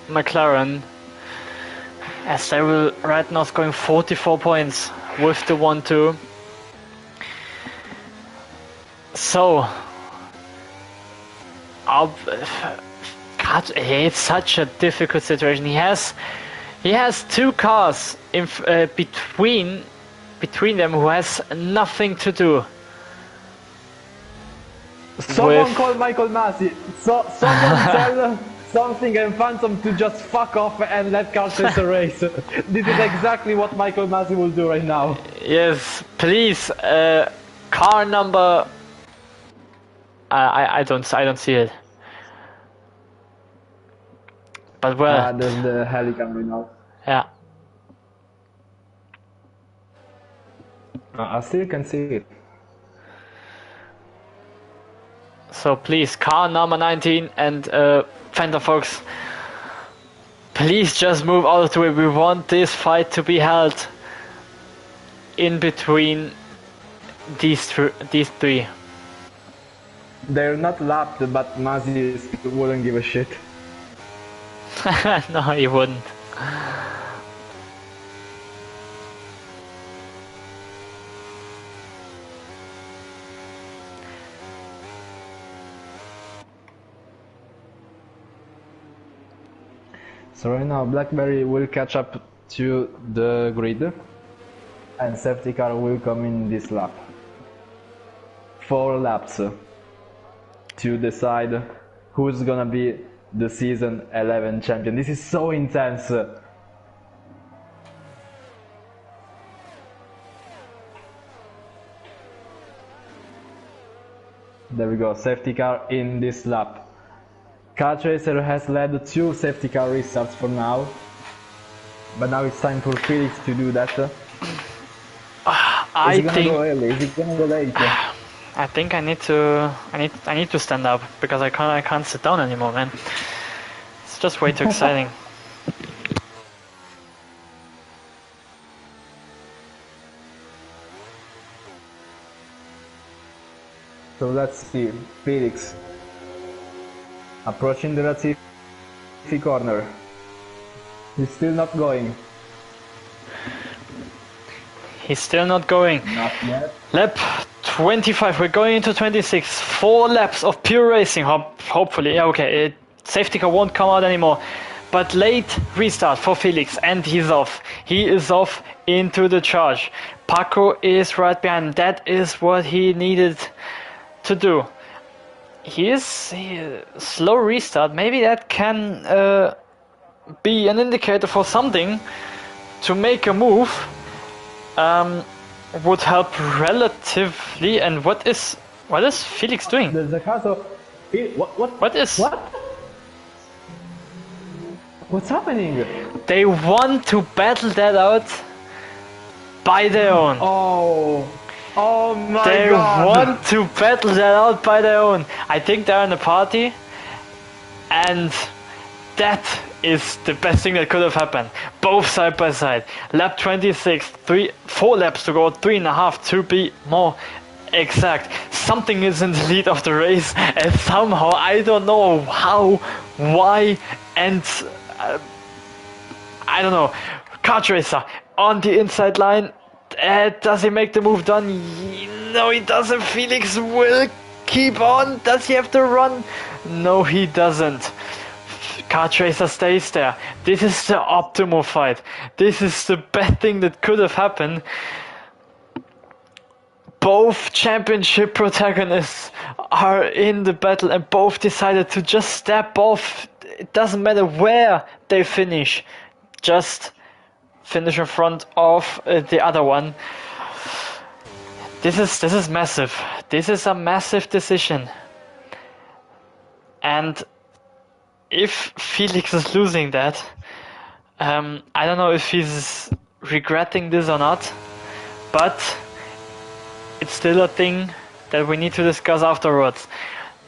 McLaren, as they will right now scoring 44 points with the 1-2. So it's such a difficult situation. He has 2 cars in between them who has nothing to do. Someone call Michael Masi. Someone tell something and Phantom to just fuck off and let Kart Racer race. This is exactly what Michael Masi will do right now. Yes, please. Car number. I don't see it. But well. There's the heli coming now. Yeah. I still can see it. So please, car number 19 and Phantom folks, please just move out of the way. We want this fight to be held in between these three. They're not lapped, but Masi wouldn't give a shit. No, he wouldn't. So right now BlackBerry will catch up to the grid and safety car will come in this lap. 4 laps to decide who's gonna be the season 11 champion. This is so intense. There we go, safety car in this lap. Kart Racer has led 2 safety car restarts for now, but now it's time for Felix to do that. I think. Go early? Is it gonna go late? I think I need to stand up because I can't sit down anymore, man. It's just way too exciting. So let's see. Felix approaching the Latifi corner. He's still not going. He's still not going. Not yet. Lap 25, we're going into 26. 4 laps of pure racing, hopefully. Yeah, okay, safety car won't come out anymore. But late restart for Felix, and he's off. He is off into the charge. Paco is right behind. That is what he needed to do. Slow restart. Maybe that can be an indicator for something to make a move. Would help relatively. And what is Felix doing? There's a car, so what's happening? They want to battle that out by their own. Oh my They god! want to battle that out by their own. I think they're in a party, and that is the best thing that could have happened. Both side by side. Lap 26, 4 laps to go, 3.5 to be more exact. Something is in the lead of the race, and somehow, I don't know how, why, and I don't know. Kart racer on the inside line. Does he make the move done? No, he doesn't. Felix will keep on. Does he have to run? No, he doesn't. Kart racer stays there. This is the optimal fight. This is the best thing that could have happened. Both championship protagonists are in the battle, and both decided to just step off. It doesn't matter where they finish, just finish in front of the other one. This is massive. This is a massive decision. And if Felix is losing that, I don't know if he's regretting this or not, but it's still a thing that we need to discuss afterwards.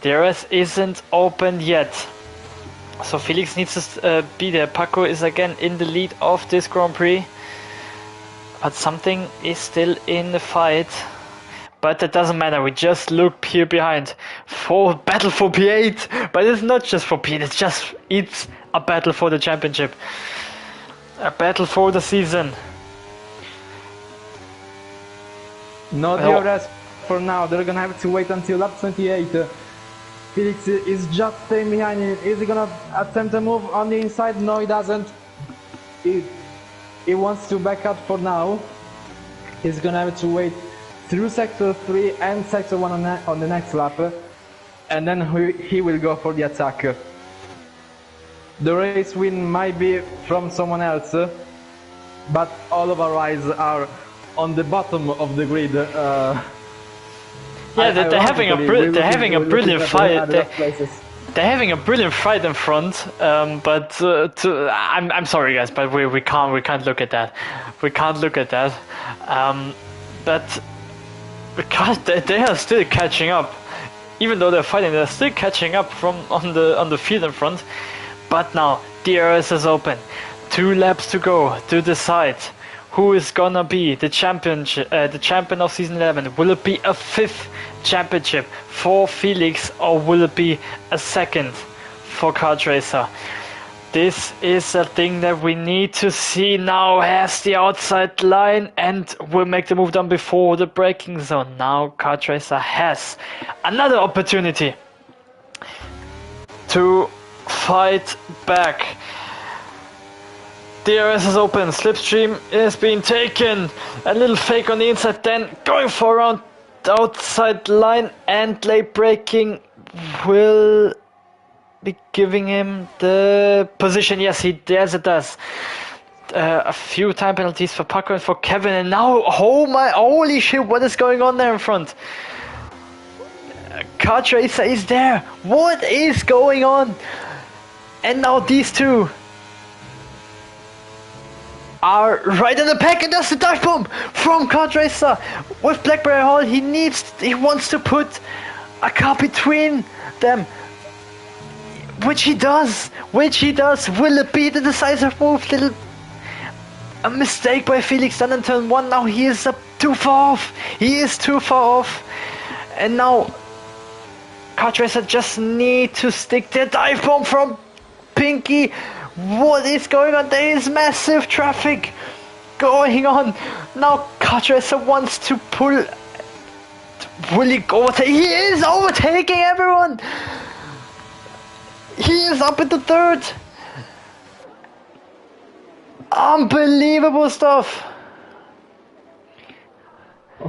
The RS isn't open yet, so Felix needs to be there. Paco is again in the lead of this Grand Prix, but something is still in the fight. But that doesn't matter, we just look here behind for battle for P8, but it's not just for P8, it's a battle for the championship, a battle for the season. No DRS for now, they're gonna have to wait until lap 28. Felix is just staying behind him. Is he gonna attempt a move on the inside? No, he doesn't. He wants to back out for now. He's gonna have to wait through sector 3 and sector 1 on the next lap, and then he will go for the attack. The race win might be from someone else, but all of our eyes are on the bottom of the grid. Yeah, they're having a brilliant fight. They're having a brilliant fight in front, but I'm sorry guys, but we can't look at that. We can't look at that. But because they are still catching up, even though they're fighting, they're still catching up from on the field in front. But now DRS is open. 2 laps to go to decide who is gonna be the champion of season 11. Will it be a 5th championship for Felix, or will it be a 2nd for Kart Racer? This is a thing that we need to see now. Has the outside line and will make the move done before the braking zone. Now Kart Racer has another opportunity to fight back. DRS is open, slipstream is being taken, a little fake on the inside, then going for around the outside line, and late braking will be giving him the position. Yes, it does. A few time penalties for Paco and for Kevin, and now, holy shit, what is going on there in front? Kart Racer is there. What is going on? And now these two are right in the pack, and that's the dive bomb from Kart Racer with Blackberry Hall. He wants to put a car between them, which he does. Will it be the decisive move? A mistake by Felix done in turn 1. Now he is too far off. And now Kart Racer just need to stick their dive bomb from Pinky. What is going on? There is massive traffic going on. Now Kart Racer wants to pull. Will he overtake? He is overtaking everyone. He is up in the third. Unbelievable stuff.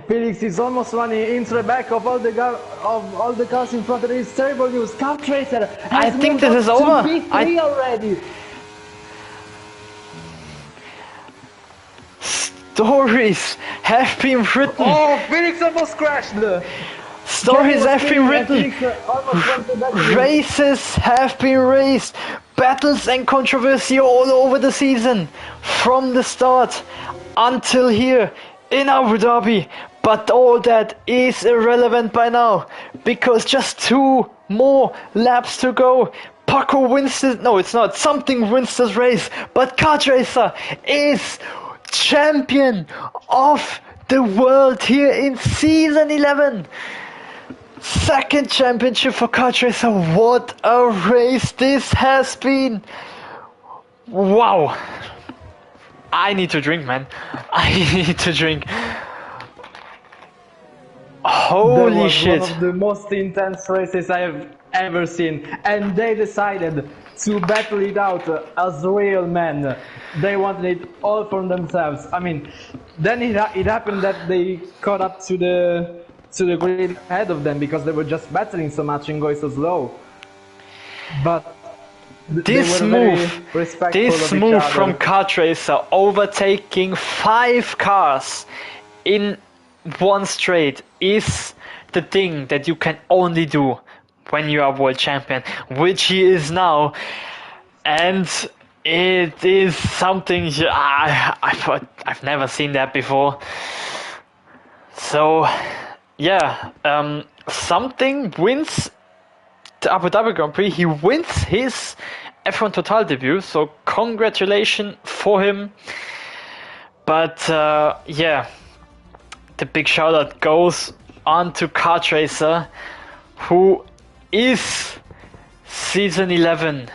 Felix is almost running into the back of all the cars in front of him. It's terrible news. Kart Racer has I think moved this up is to over. P3 already. Stories have been written. Oh, Felix almost crashed. Stories have been written. Races have been raced. Battles and controversy all over the season. From the start until here in Abu Dhabi. But all that is irrelevant by now. Because just 2 more laps to go. Paco wins this. No, it's not. Something wins this race. But Kart Racer is champion of the world here in season 11. Second championship for Kart Racer. What a race this has been. Wow. I need to drink, man. I need to drink. Holy shit. One of the most intense races I have ever seen. And they decided to battle it out as real men. They wanted it all for themselves. I mean, then it happened that they caught up to the grid ahead of them because they were just battling so much and going so slow. But this move from Kart Racer, overtaking 5 cars in one straight, is the thing that you can only do when you are world champion, which he is now. And it is something I've never seen that before. So yeah, something wins the Abu Dhabi Grand Prix. He wins his F1 Total debut, so congratulations for him. But yeah, the big shout out goes on to Kart Racer, who is season 11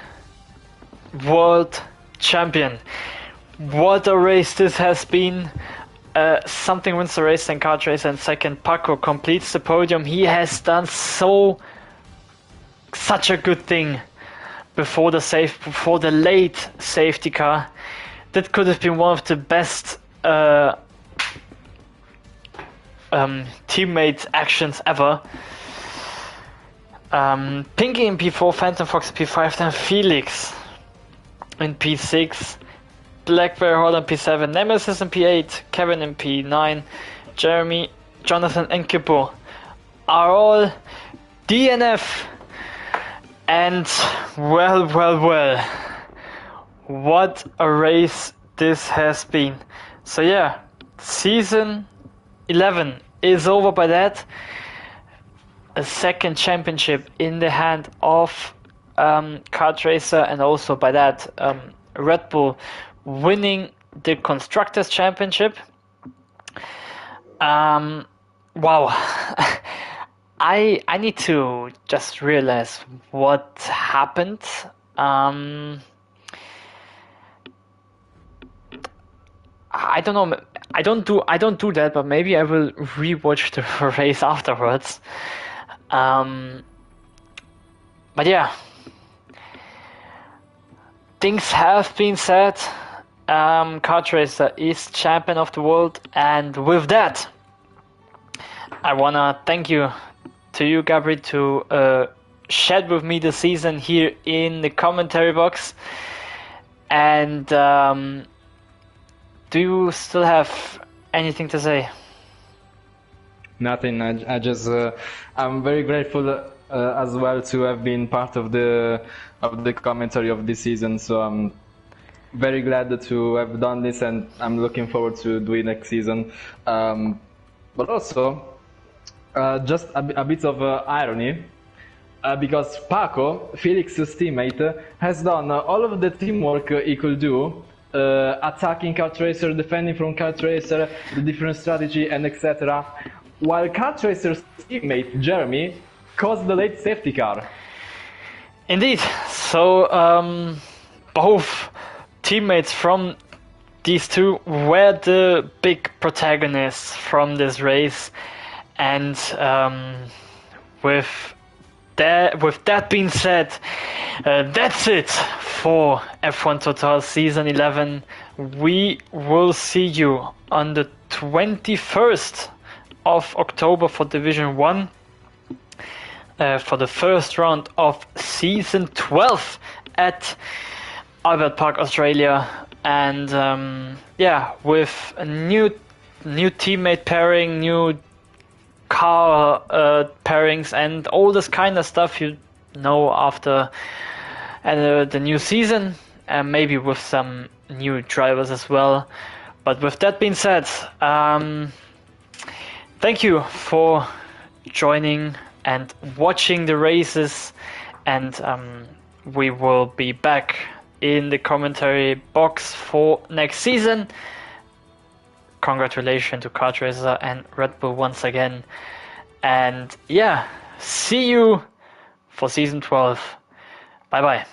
world champion. What a race this has been. Something wins the race, and Kart Racer in second. Paco completes the podium. He has done such a good thing before the late safety car. That could have been one of the best teammate actions ever. Pinky in P4, Phantom Fox in P5, then Felix in P6, Blackberry Hall in P7, Nemesis in P8, Kevin in P9, Jeremy, Jonathan and Kippo are all DNF. And well, what a race this has been. So yeah, season 11 is over by that. A second championship in the hand of Kart Racer, and also by that Red Bull winning the Constructors' Championship. Wow. I need to just realize what happened. I don't know. I don't do that, but maybe I will rewatch the race afterwards. But yeah, things have been said. Kart Racer is champion of the world, and with that, I wanna thank you to you, Gabri, to chat with me this season here in the commentary box. And do you still have anything to say? Nothing. I just I'm very grateful as well to have been part of the commentary of this season. So I'm very glad to have done this, and I'm looking forward to doing next season. But also, just a bit of irony, because Paco, Felix's teammate, has done all of the teamwork he could do, attacking Kart Racer, defending from Kart Racer, the different strategy, and etc. While Kart Racer's teammate, Jeremy, caused the late safety car. Indeed. So both teammates from these two were the big protagonists from this race, and with that being said, that's it for F1 Total Season 11. We will see you on the 21st of October for Division 1. For the first round of Season 12 at Albert Park, Australia. And with a new teammate pairing, new car pairings, and all this kind of stuff you know after the new season, and maybe with some new drivers as well. But with that being said, thank you for joining and watching the races, and we will be back in the commentary box for next season. Congratulations to Kart Racer and Red Bull once again, and see you for season 12. Bye bye.